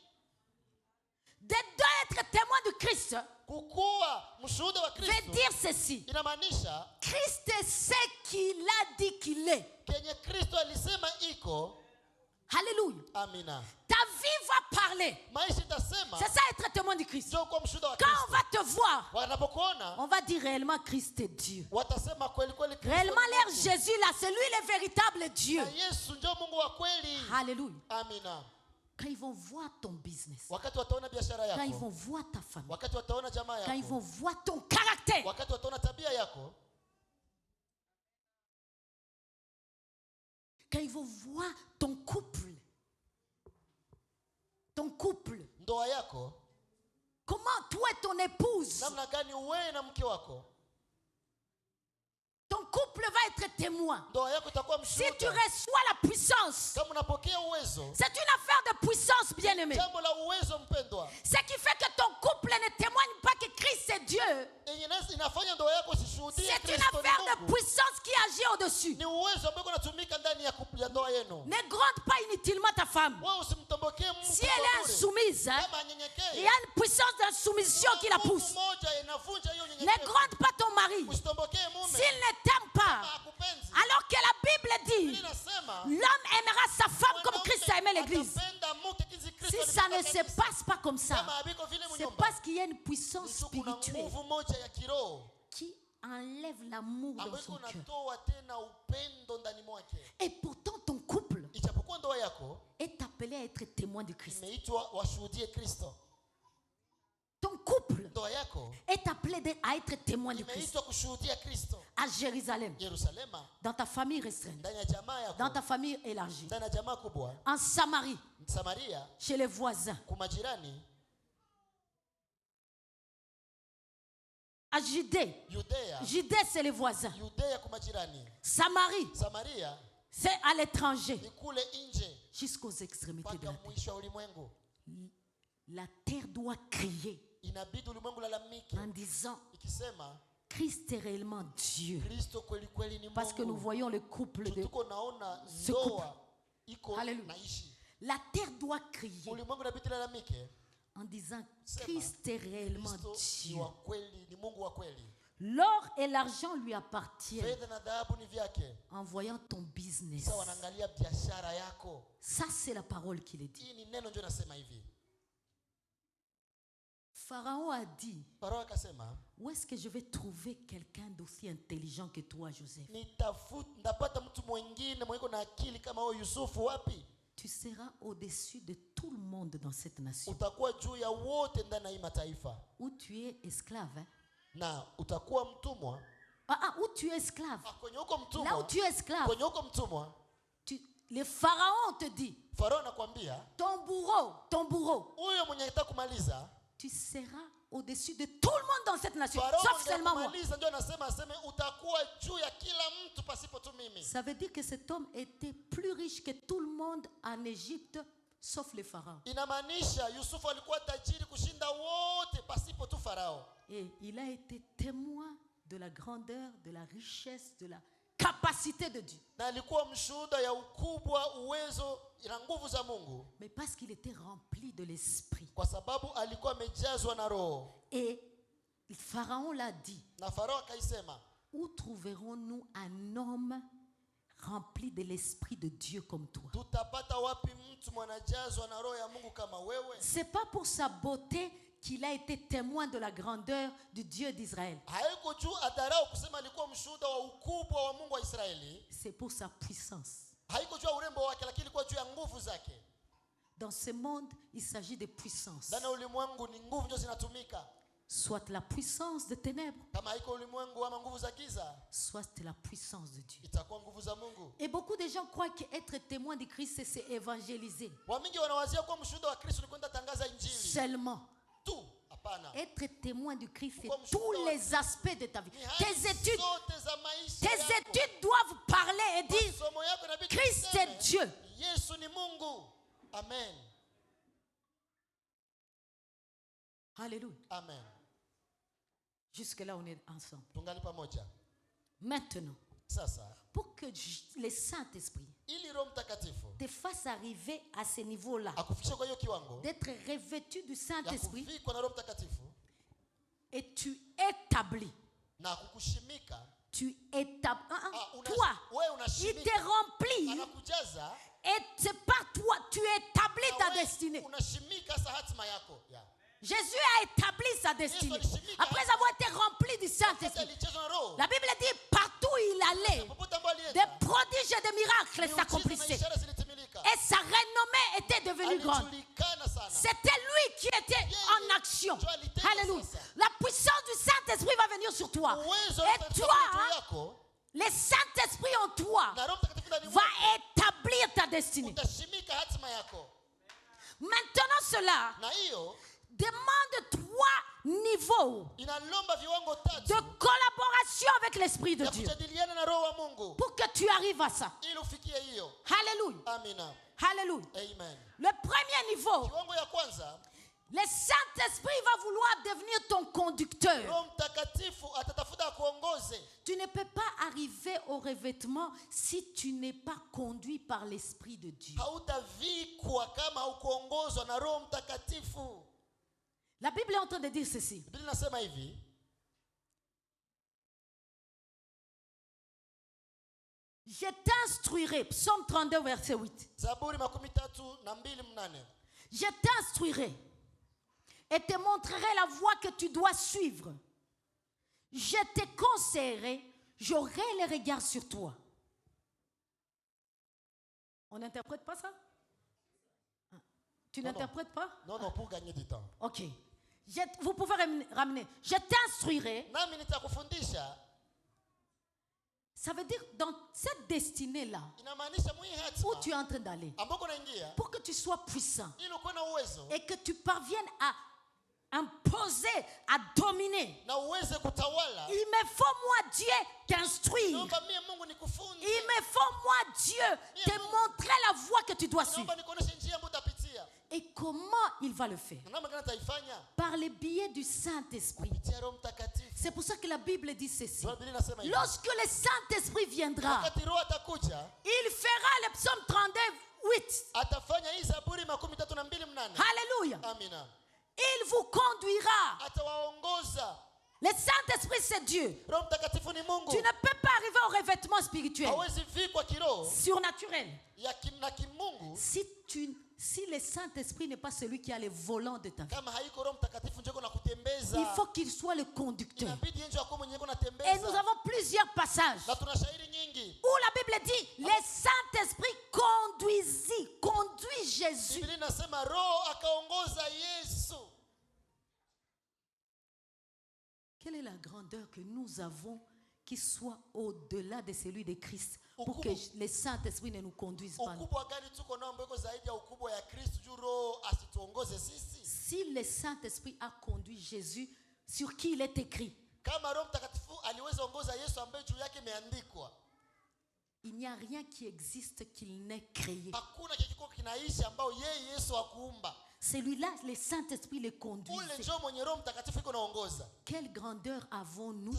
De être témoin de Christ Kukuwa mshuhuda wa veut Kristo dire ceci. inamaanisha Christ est ce qu'il a dit qu'il est. kenye Kristo alisema iko. Alléluia. Amina. Ta vie va parler. Maisha itasema C'est ça être témoin de Christ. njoo kwa mshuhuda wa Quand on Kristo. va te voir, Wanapokuona on va dire réellement Christ est Dieu. watasema kweli kweli Kristo. Réellement ni leur Mungu. Jésus là, c'est lui le véritable Dieu. Na Yesu njoo Mungu wa kweli. Alléluia. Amina. Quand ils vont voir ton business, Wakati wataona biashara quand ils yako, vont voir ta famille, wakati wataona jamaa quand ils vont yako, voir ton caractère, wakati wataona tabia yako, quand ils vont voir ton couple, ndoa yako, comment toi et ton épouse, namna gani wewe na mke wako, ton couple va être témoin. ndoa yako itakuwa Si tu mshuhuda. reçois la puissance, Kama unapokea uwezo, c'est une affaire de puissance, bien-aimé. jambo la uwezo mpendwa, Ce qui fait que ton couple ne témoigne pas que Christ est Dieu, yenye inafanya ndoa yako isishuhudie c'est une Kristo affaire ni de Mungu. puissance qui agit au-dessus. Ni uwezo ambao unatumika ndani ya ndoa yenu. Ne gronde pas inutilement ta femme. Wewe usimtombokee mtu Si elle est insoumise, hein, kama il y anyenyekee. a une puissance d'insoumission qui la pousse. Moja inavunja hiyo Ne nyenyekevu. gronde pas ton mari. Usitombokee mume S'il ne t'aime pas, kama hakupenzi. alors que la Bible dit, Biblia inasema l'homme aimera sa femme comme Christ a aimé l'église. atapenda mke jinsi Kristo Si ça ne se passe pas comme ça, c'est parce qu'il y a une puissance spirituelle qui enlève l'amour dans son cœur. Et pourtant, ton couple est appelé à être témoin de Christ. Ton couple est appelé à être témoin de Christ. À Jérusalem, dans ta famille restreinte, dans ta famille élargie, en Samarie, chez les voisins, à Judée. Judée, c'est les voisins. Samarie, c'est à l'étranger, jusqu'aux extrémités de la terre. La terre doit crier en disant Christ est réellement Dieu. Parce que nous voyons le couple de ce couple. Alléluia. La terre doit crier en disant Christ est réellement Dieu. L'or et l'argent lui appartiennent en voyant ton business. Ça, c'est la parole qu'il est dit. Pharaon a dit, où est-ce que je vais trouver quelqu'un d'aussi intelligent que toi, Joseph? Tu seras au-dessus de tout le monde dans cette nation. Où tu es esclave. Où tu es esclave. Là où tu es esclave. Le pharaon te dit, ton bourreau, tu seras au-dessus de tout le monde dans cette nation, sauf seulement moi. Ça veut dire que cet homme était plus riche que tout le monde en Égypte, sauf le pharaon. Et il a été témoin de la grandeur, de la richesse, de la capacité de Dieu. Mais parce qu'il était rempli de l'esprit. Et le pharaon l'a dit. Où trouverons-nous un homme rempli de l'esprit de Dieu comme toi? C'est pas pour sa beauté qu'il a été témoin de la grandeur du Dieu d'Israël. C'est pour sa puissance. Dans ce monde, il s'agit de puissance. Soit la puissance des ténèbres, soit la puissance de Dieu. Et beaucoup de gens croient qu'être témoin de Christ, c'est évangéliser. Seulement. Être témoin de Christ, c'est tous les aspects de ta vie. Tes études doivent parler et dire Christ est Dieu. Amen. Alléluia. Amen. Jusque là on est ensemble. Maintenant, pour que le Saint-Esprit te fasse arriver à ce niveau-là, d'être revêtu du Saint-Esprit, et tu établis. Toi, il te remplit. Et c'est pas toi, tu établis ta destinée. Jésus a établi sa destinée après avoir été rempli du Saint-Esprit. La Bible dit partout où il allait, des prodiges et des miracles s'accomplissaient. Et sa renommée était devenue grande. C'était lui qui était en action. Alléluia. La puissance du Saint-Esprit va venir sur toi. Et toi, le Saint-Esprit en toi va établir ta destinée. Maintenant cela demande 3 niveaux de collaboration avec l'Esprit de Dieu pour que tu arrives à ça. Alléluia. Alléluia. Le premier niveau, le Saint-Esprit va vouloir devenir ton conducteur. Tu ne peux pas arriver au revêtement si tu n'es pas conduit par l'Esprit de Dieu. La Bible est en train de dire ceci. Je t'instruirai, Psaume 32, verset 8. Je t'instruirai et te montrerai la voie que tu dois suivre. Je te conseillerai, j'aurai les regards sur toi. On n'interprète pas ça? Tu n'interprètes pas? Non, non, pour gagner du temps. Ok. Vous pouvez ramener. Je t'instruirai. Nami nitakufundisha. Ça veut dire dans cette destinée-là où tu es en train d'aller, pour que tu sois puissant et que tu parviennes à imposer, à dominer, il me faut moi Dieu t'instruire. Il me faut moi Dieu te montrer la voie que tu dois suivre. Et comment il va le faire? Par le biais du Saint-Esprit. C'est pour ça que la Bible dit ceci. Lorsque le Saint-Esprit viendra, il fera le psaume 38. Alléluia. Il vous conduira. Le Saint-Esprit, c'est Dieu. Tu ne peux pas arriver au revêtement spirituel surnaturel si le Saint-Esprit n'est pas celui qui a le volant de ta vie. Il faut qu'il soit le conducteur. Et nous avons plusieurs passages où la Bible dit le Saint-Esprit conduit Jésus. Quelle est la grandeur que nous avons qui soit au-delà de celui de Christ pour que le Saint-Esprit ne nous conduise pas? Si le Saint-Esprit a conduit Jésus, sur qui il est écrit, il n'y a rien qui existe qu'il n'ait créé. Celui-là, le Saint-Esprit le conduit. Quelle grandeur avons-nous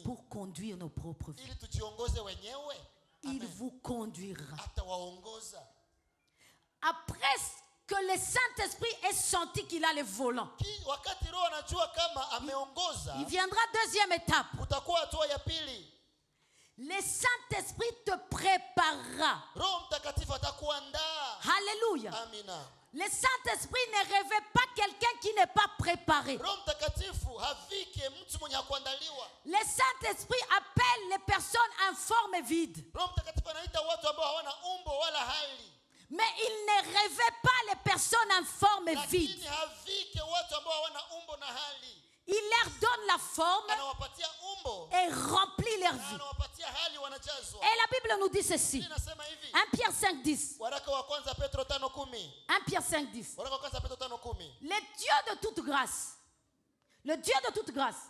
pour conduire nos propres vies? Il vous conduira. Après que le Saint-Esprit ait senti qu'il a le volant, il viendra deuxième étape. Le Saint-Esprit te préparera. Alléluia. Le Saint-Esprit ne révèle pas quelqu'un qui n'est pas préparé. Le Saint-Esprit appelle les personnes informes et vides. Mais il ne révèle pas les personnes informes et vides. Il leur donne la forme et remplit leur vie. Et la Bible nous dit ceci. 1 Pierre 5:10. 1 Pierre 5:10. Le Dieu de toute grâce,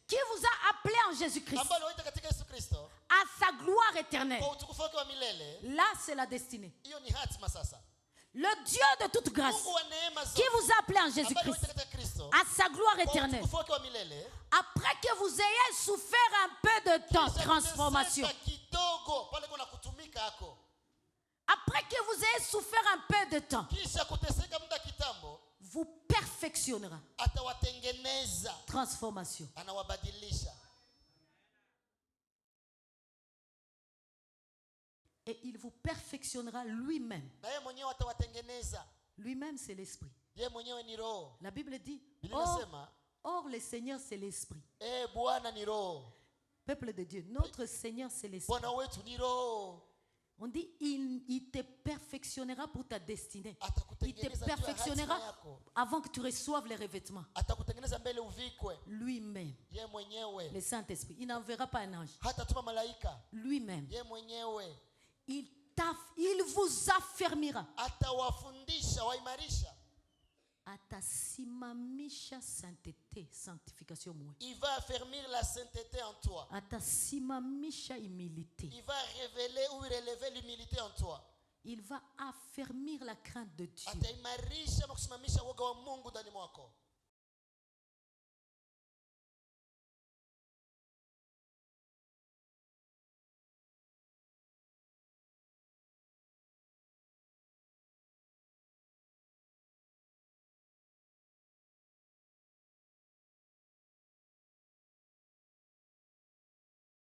qui vous a appelé en Jésus-Christ à sa gloire éternelle. Là, c'est la destinée. Le Dieu de toute grâce qui vous a appelé en Jésus-Christ à sa gloire éternelle. Après que vous ayez souffert un peu de temps, transformation. Après que vous ayez souffert un peu de temps, vous perfectionnera. Transformation. Et il vous perfectionnera lui-même. Lui-même, c'est l'esprit. La Bible dit, or le Seigneur, c'est l'esprit. Peuple de Dieu, notre Seigneur, c'est l'esprit. On dit, il te perfectionnera pour ta destinée. Il te perfectionnera avant que tu reçoives les revêtements. Lui-même, le Saint-Esprit. Il n'enverra pas un ange. Lui-même. Il vous affermira. Atasimamisha sainteté, sanctification. Il va affermir la sainteté en toi. Atasimamisha humilité. Il va révéler ou relever l'humilité en toi. Il va affermir la crainte de Dieu. Ataimarisha na kusimamisha woga wa Mungu ndani mwako.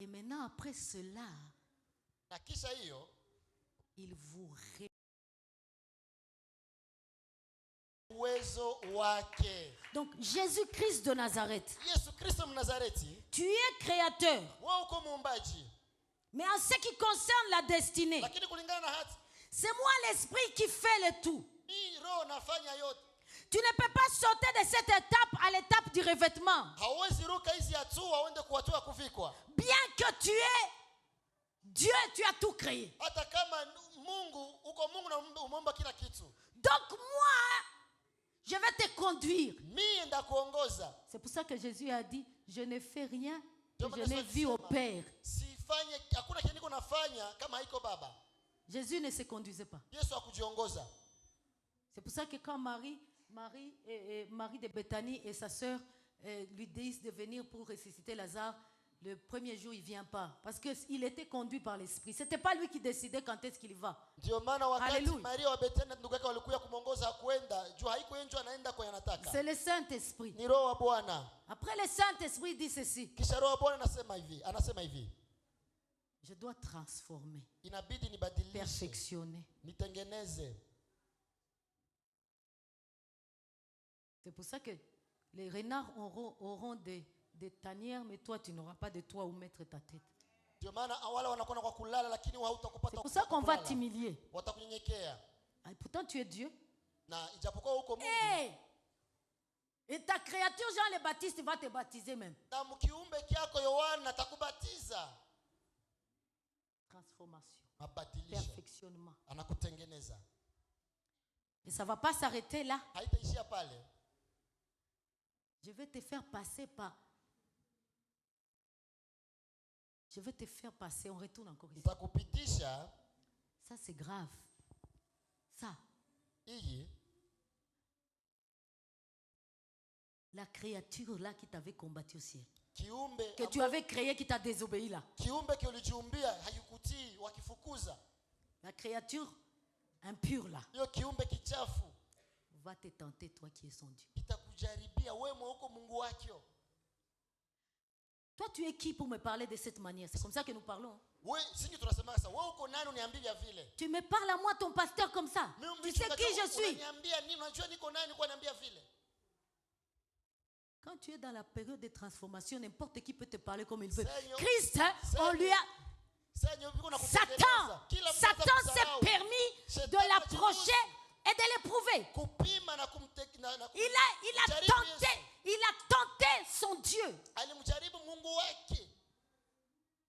Et maintenant, après cela, il vous Donc Jésus-Christ de Nazareth, tu es créateur. Mais en ce qui concerne la destinée, c'est moi l'esprit qui fait le tout. Tu ne peux pas sauter de cette étape à l'étape du revêtement. Bien que tu es Dieu, tu as tout créé. Donc moi, je vais te conduire. C'est pour ça que Jésus a dit, je ne fais rien que je n'ai vu au Père. Jésus ne se conduisait pas. C'est pour ça que quand Marie de Béthanie et sa sœur lui disent de venir pour ressusciter Lazare, le premier jour, il ne vient pas. Parce qu'il était conduit par l'Esprit. Ce n'était pas lui qui décidait quand est-ce qu'il va. Alléluia. C'est le Saint-Esprit. Après, le Saint-Esprit dit ceci. Je dois transformer, perfectionner. C'est pour ça que les renards auront des tanières, mais toi, tu n'auras pas de toit où mettre ta tête. C'est pour ça qu'on va t'humilier. Pourtant, tu es Dieu. Et ta créature, Jean le Baptiste, va te baptiser même. Transformation, perfectionnement. Et ça ne va pas s'arrêter là. Je vais te faire passer par... Je vais te faire passer, on retourne encore ici. Ça c'est grave. Ça. La créature là qui t'avait combattu au ciel. Que tu avais créé qui t'a désobéi là. La créature impure là. Va te tenter toi qui es son Dieu. Toi tu es qui pour me parler de cette manière? C'est comme ça que nous parlons. Tu me parles à moi ton pasteur comme ça. Tu sais qui je suis? Quand tu es dans la période de transformation, n'importe qui peut te parler comme il veut. Christ, on lui a... Satan s'est permis de l'approcher et de l'éprouver. Il a tenté son Dieu.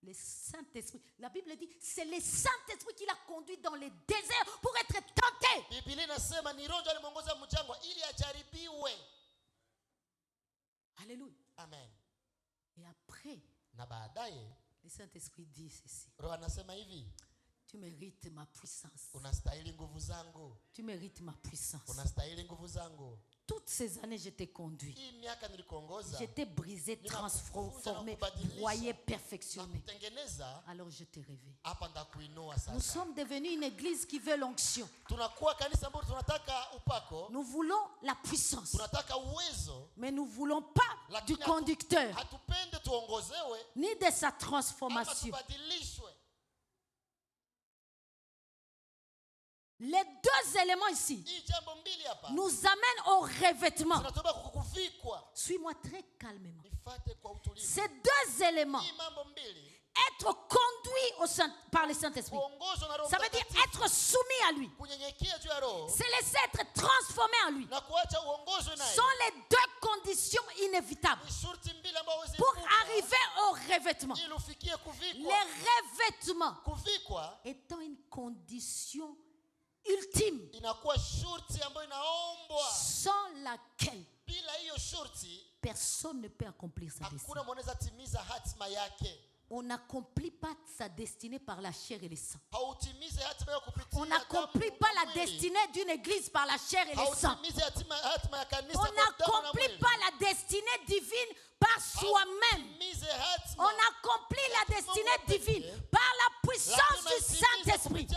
Le Saint-Esprit, la Bible dit, c'est le Saint-Esprit qui l'a conduit dans les déserts pour être tenté. Alléluia. Amen. Et après, le Saint-Esprit dit ceci. Tu mérites ma puissance. Tu mérites ma puissance. Toutes ces années, je t'ai conduit. Je t'ai brisé, transformé, broyé, perfectionné. Alors je t'ai réveillé. Nous sommes devenus une église qui veut l'onction. Nous voulons la puissance. Mais nous ne voulons pas du conducteur, ni de sa transformation. Les deux éléments ici nous amènent au revêtement. Suis-moi très calmement. Ces deux éléments, être conduit par le Saint-Esprit, ça veut dire être soumis à lui. C'est laisser être transformé en lui. Sont les deux conditions inévitables pour arriver au revêtement. Le revêtement étant une condition ultime sans laquelle personne ne peut accomplir sa destinée. On n'accomplit pas sa destinée par la chair et le sang. On n'accomplit pas la destinée d'une église par la chair et le sang. On n'accomplit pas la destinée divine par soi-même. On accomplit la destinée divine par la puissance du Saint-Esprit.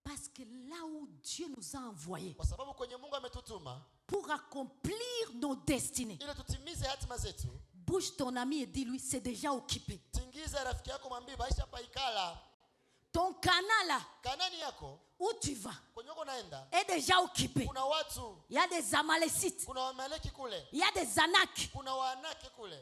Parce que là où Dieu nous a envoyés pour accomplir nos destinées, bouge ton ami et dis-lui, c'est déjà occupé. ton canal là, Kanani yako où tu vas, kwenye uko naenda est déjà occupé. kuna watu, Il y a des Amalécites, kuna Wamaleki kule, il y a des Anaks. kuna Waanaki kule.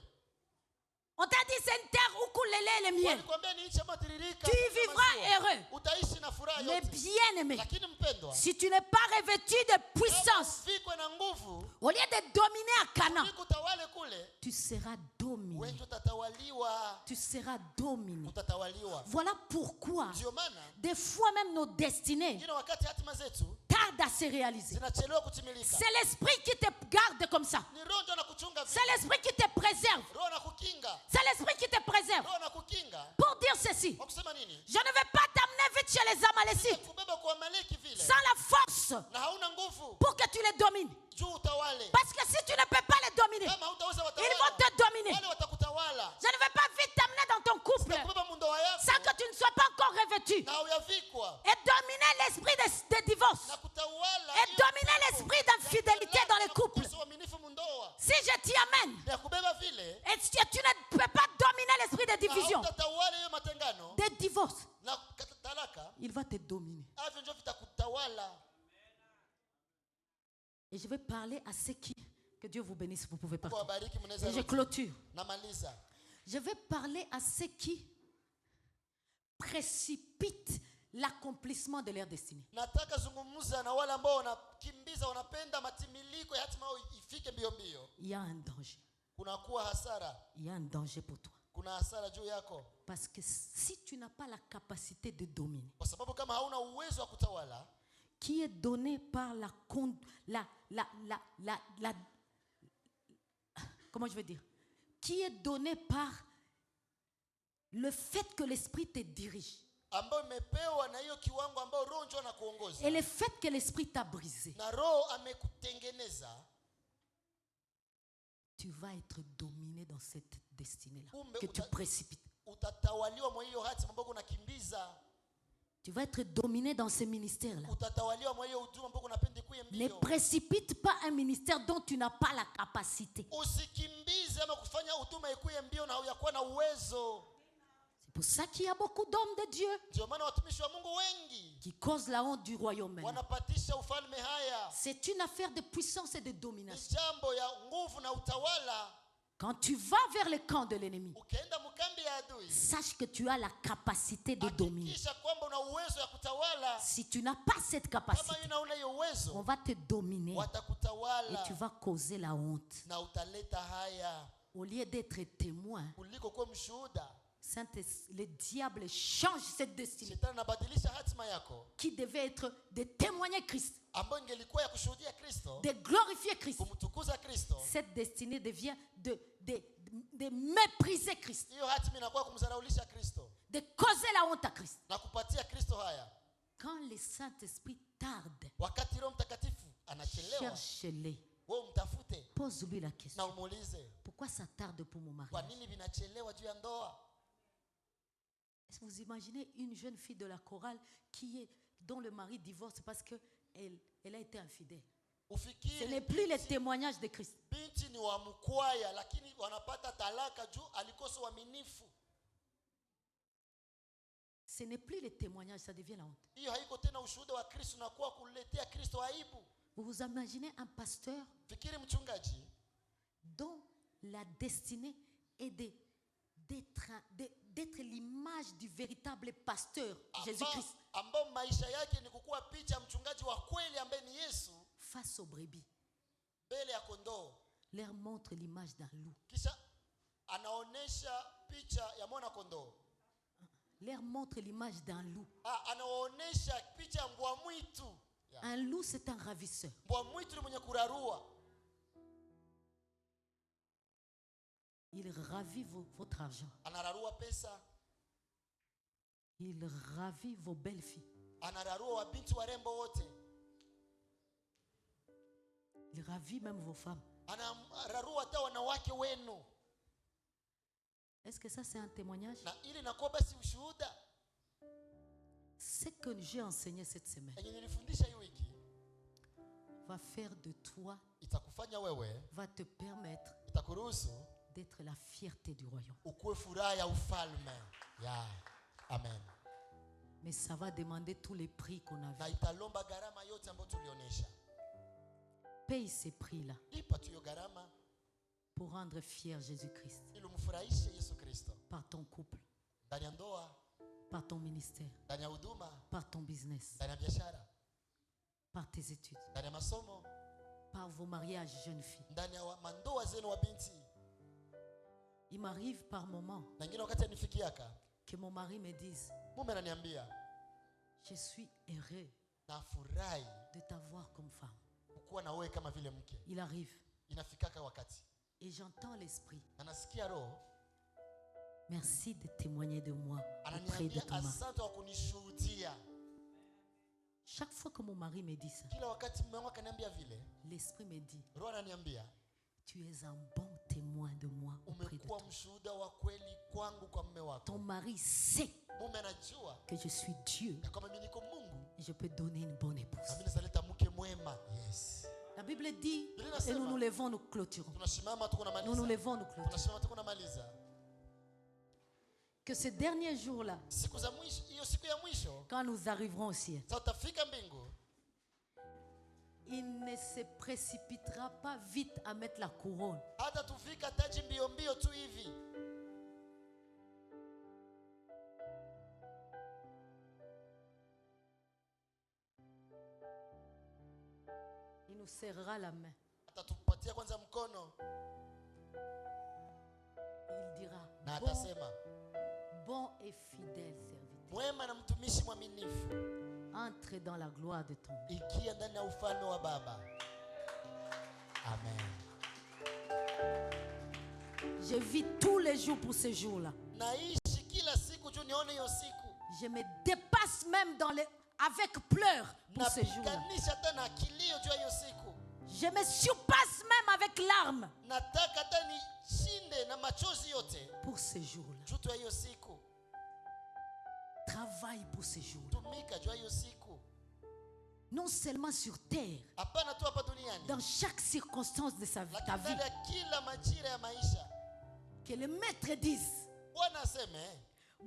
On t'a dit c'est une terre où coule le lait et le miel. Walikwambia ni nchi ambayo tiririka Tu katika vivras maziwa. heureux. Utaishi na furaha Mais yote. bien aimé, Lakini mpendwa, si tu n'es pas revêtu de puissance, vikwe na nguvu, au lieu de dominer à Canaan, utawale kule, tu seras dominé. wengi utatawaliwa, Tu seras dominé. utatawaliwa. Voilà pourquoi, Ndio maana des fois même nos destinées ingine wakati hatima zetu tardent à se réaliser. zinachelewa kutimilika. C'est l'esprit qui te garde comme ça. Ni roho ndio anakuchunga C'est vile. l'esprit qui te préserve. Roho anakukinga. C'est l'esprit qui te préserve. Roho anakukinga. Pour dire ceci, Kwa kusema nini? je ne vais pas t'amener vite chez les Amalécites Kubeba kwa Amaleki vile. sans la force Na hauna nguvu. pour que tu les domines. Juu utawale. Parce que si tu ne peux pas les dominer, Kama hutaweza ils watawala. vont te dominer. Wale watakutawala. Je ne vais pas vite t'amener dans ton couple Kubeba mundoa yako. sans que tu ne sois pas encore revêtu. Na uyavikwa. Et dominer l'esprit de divorce. Na kutawala. Et dominer l'esprit d'infidélité dans les couples. Kukosa uaminifu mundoa. Si je t'y amène, Na kubeba vile. et si tu ne peux pas dominer l'esprit de Na division, hautatawala hiyo matengano. de divorce, Na talaka. il va te dominer. Avyo ndio vitakutawala. Et je vais parler à ceux qui, que Dieu vous bénisse, vous pouvez Mungu partir. awabariki, mnaweza Et je rudi. clôture. Namaliza. Je vais parler à ceux qui précipitent l'accomplissement de leur destinée. Nataka zungumza na wale ambao wanakimbiza, wanapenda matimiliko ya hatima yao ifike mbio mbio. Il y a un danger. Kunakuwa hasara. Il y a un danger pour toi. Kuna hasara juu yako. Parce que si tu n'as pas la capacité de dominer, Kwa sababu kama hauna uwezo wa kutawala, qui est donné par comment je veux dire, qui est donné par le fait que l'esprit te dirige ambayo imepewa na hiyo kiwango ambao roho ndio anakuongoza. et le fait que l'esprit t'a brisé, Na roho amekutengeneza, tu vas être dominé dans cette destinée-là Kumbe que tu précipites. utatawaliwa mwa hiyo hatima ambayo unakimbiza. Tu vas être dominé dans ce ministère-là. Utatawaliwa mwa hiyo huduma ambayo unapenda kuye Ne mbio. précipite pas un ministère dont tu n'as pas la capacité. Usikimbize ama kufanya huduma ikuye mbio na hauyakuwa na uwezo. C'est pour ça qu'il y a beaucoup d'hommes de Dieu Ndio maana watumishi wa Mungu wengi qui causent la honte du royaume. maintenant. wanapatisha ufalme haya. C'est une affaire de puissance et de Ni domination. jambo ya nguvu na utawala. Quand tu vas vers le camp de l'ennemi, Ukienda mkambi ya adui, sache que tu as la capacité de dominer. hakikisha kwamba una uwezo ya kutawala. Si tu n'as pas cette Kama capacité, yuna una hiyo on uwezo, va te dominer et watakutawala tu vas causer la honte. na utaleta haya Au lieu d'être témoin, kuliko kuwa mshuhuda. le diable change cette destinée Shetani anabadilisha hatima yako qui devait être de témoigner Christ, ambayo ingelikuwa ya kushuhudia Kristo, de glorifier Christ. kumtukuza Kristo. Cette destinée devient de mépriser Christ, Hiyo hatima inakuwa kumdharaulisha Kristo de causer la honte à Christ. na kupatia Kristo haya. Quand le Saint-Esprit tarde, Wakati Roho Mtakatifu anachelewa, cherche-le. wewe umtafute Pose-lui la na question. umuulize, Pourquoi ça tarde pour mon kwa mariage? nini vinachelewa juu ya ndoa? Est-ce que vous imaginez une jeune fille de la chorale dont le mari divorce parce qu'elle a été infidèle? Ce Ufikiri n'est plus le témoignage de Christ. binti ni wa mkwaya, lakini wanapata talaka juu alikosa uaminifu. Ce n'est plus le témoignage, ça devient la honte. Hiyo haiko tena ushuhuda wa Kristo na kuwa kuletea Kristo aibu. Vous vous imaginez un pasteur Fikiri mchungaji dont la destinée est d'être l'image du véritable pasteur, Jésus-Christ, ambao maisha yake ni kukuwa picha mchungaji wa kweli ambaye ni Yesu face aux brebis. mbele ya kondoo, Leur montre l'image d'un loup. kisha anaonesha picha ya mwana kondoo. Leur montre l'image d'un loup. Anaonesha picha ya mbwa mwitu. Un loup, c'est un ravisseur. Mbwa mwitu ni mwenye kurarua. Il ravit votre argent. Anararua pesa, Il ravit vos belles filles. anararua wabinti warembo wote, Il ravit même vos femmes. anararua hata wanawake wenu. Est-ce que ça c'est un témoignage? Na ili nakuwa basi ushuhuda. Ce que j'ai enseigné cette semaine Yenye nilifundisha hii wiki va faire de toi, itakufanya wewe, va te permettre itakuruhusu d'être la fierté du royaume. ukuwe furaha ya ufalme. Amen. Mais ça va demander tous les prix qu'on a na vus. italomba gharama yote ambayo tulionyesha. Paye ces prix-là Lipa tu hiyo gharama pour rendre fier Jésus-Christ. ili umfurahishe Yesu Kristo. Par ton couple, Ndani ya ndoa, par ton ministère, ndani ya huduma, par ton business, ndani ya biashara, par tes études, ndani ya masomo, par vos mariages jeunes filles. ndani ya mandoa zenu wa binti. Il m'arrive par moments Na ngine wakati anifikiaka, que mon mari me dise, mume ananiambia, je suis heureux nafurahi de t'avoir comme femme. kuwa na wewe kama vile mke. Il arrive Inafikaka wakati et j'entends l'esprit. na nasikia roho Merci de témoigner de moi auprès de ananiambia ton mari. asante kwa kunishuhudia. Chaque fois que mon mari me dit ça, Kila wakati mume wangu akaniambia vile, l'esprit me dit, roho ananiambia tu es un bon témoin de moi auprès de umekuwa toi. mshuhuda wa kweli kwangu kwa mume wako. Ton mari sait Mume anajua que je suis Dieu ya kwamba mimi niko Mungu et je peux donner une bonne na épouse. mimi nazaleta mke mwema. Yes. La Bible dit, et nous nous levons, nous clôturons. Tunashimama tuko Nous nous namaliza. levons, nous clôturons. Tunashimama tuko namaliza. Que ces derniers jours-là, Siku za mwisho, hiyo siku ya mwisho, quand nous arriverons au ciel, sasa utafika mbingu. il ne se précipitera pas vite à mettre la couronne. Hata tufika taji mbio mbio tu hivi. Il nous serrera la main. Hata tumpatia kwanza mkono Il dira, na bon, atasema, bon et fidèle serviteur, mwema na mtumishi mwaminifu, entre dans la gloire de ton Dieu. ingia ndani ya ufalme wa Baba. Amen. Je vis tous les jours pour ce jour-là. Naishi kila siku juu nione hiyo siku. Je me dépasse même avec pleurs pour ce jour-là. Napiganisha tena kilio juu ya hiyo siku. Je me surpasse même avec larmes Nataka hata nishinde na machozi yote pour ce jour-là. juu ya hiyo siku. Travaille pour ce jour-là. Tumika juu ya hiyo siku. Non seulement sur terre, Hapana tu hapa duniani, dans chaque circonstance de ta lakini vie. ndani ya kila majira ya maisha. Que le maître dise, Bwana aseme,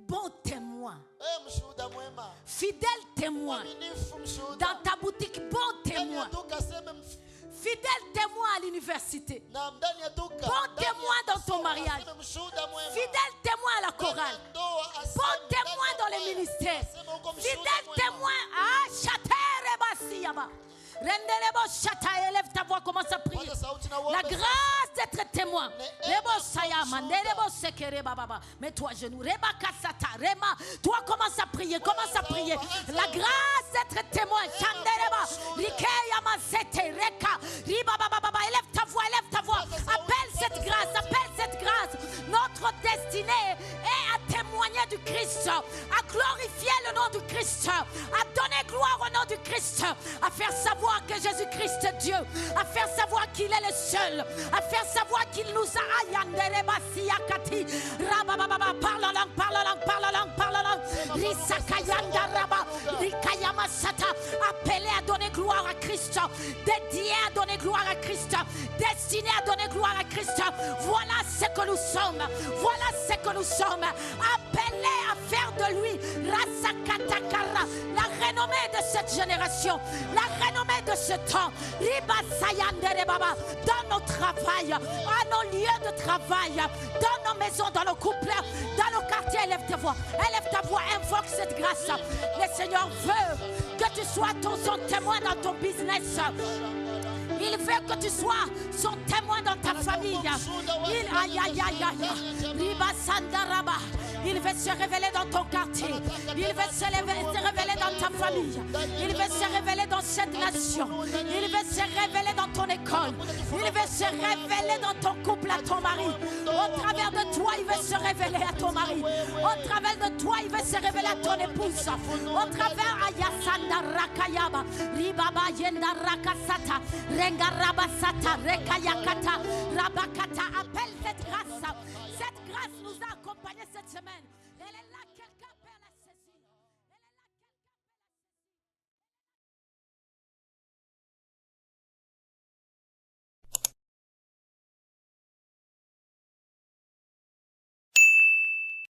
bon témoin, mshuhuda mwema, fidèle témoin, mwaminifu mshuhuda. dans ta boutique, bon Ndani ya témoin, duka aseme fidèle témoin à l'université, na ndani ya duka. bon témoin dans ton mariage, Aseme mshuhuda mwema. fidèle témoin à la chorale, bon témoin dans les ministères, fidèle témoin à Chatere Basiyaba. Rendelebo Chata, élève ta voix, commence à prier. La grâce d'être témoin. Rebo Sayama, Nelebo Sekere Baba. Mets-toi à genoux. Reba Kasata, Rema. Toi, commence à prier, commence à prier. La grâce d'être témoin. Chandereba, Rikeya Masete, Reka, Riba Baba. Élève ta voix, élève ta voix. Appelle cette grâce, appelle cette grâce. Notre destinée est à témoigner du Christ, à glorifier le nom du Christ, à donner gloire au nom du Christ, à faire savoir que Jésus-Christ est Dieu, à faire savoir qu'il est le seul, à faire savoir qu'il nous a ayandere. Parle en langue, parle en langue, parle en langue, parle en langue. Risakayanda Raba, Rikayama Sata, appelé à donner gloire à Christ, dédié à donner gloire à Christ, destiné à donner gloire à Christ. Voilà ce que nous sommes, voilà ce que nous sommes, appelés à faire de lui Rasakatakara, la renommée de cette génération, la renommée de ce temps. Dans nos travails, à nos lieux de travail, dans nos maisons, dans nos couples, dans nos quartiers. Élève ta voix, invoque cette grâce. Le Seigneur veut que tu sois son témoin dans ton business. Il veut que tu sois son témoin dans ta famille. Il veut se révéler dans ton quartier. Il veut se révéler dans ta famille. Il veut se révéler dans cette nation. Il veut se révéler dans ton école. Il veut se révéler dans ton couple, à ton mari. Au travers de toi, il veut se révéler à ton mari. Au travers de toi, il veut se révéler à ton épouse. Au travers Ayasanda Rakayaba, Ribaba Yenda Rakasata, Rengarabasata, Rekayakata, Rabakata. Appelle cette grâce. Cette grâce nous a accompagnés cette semaine.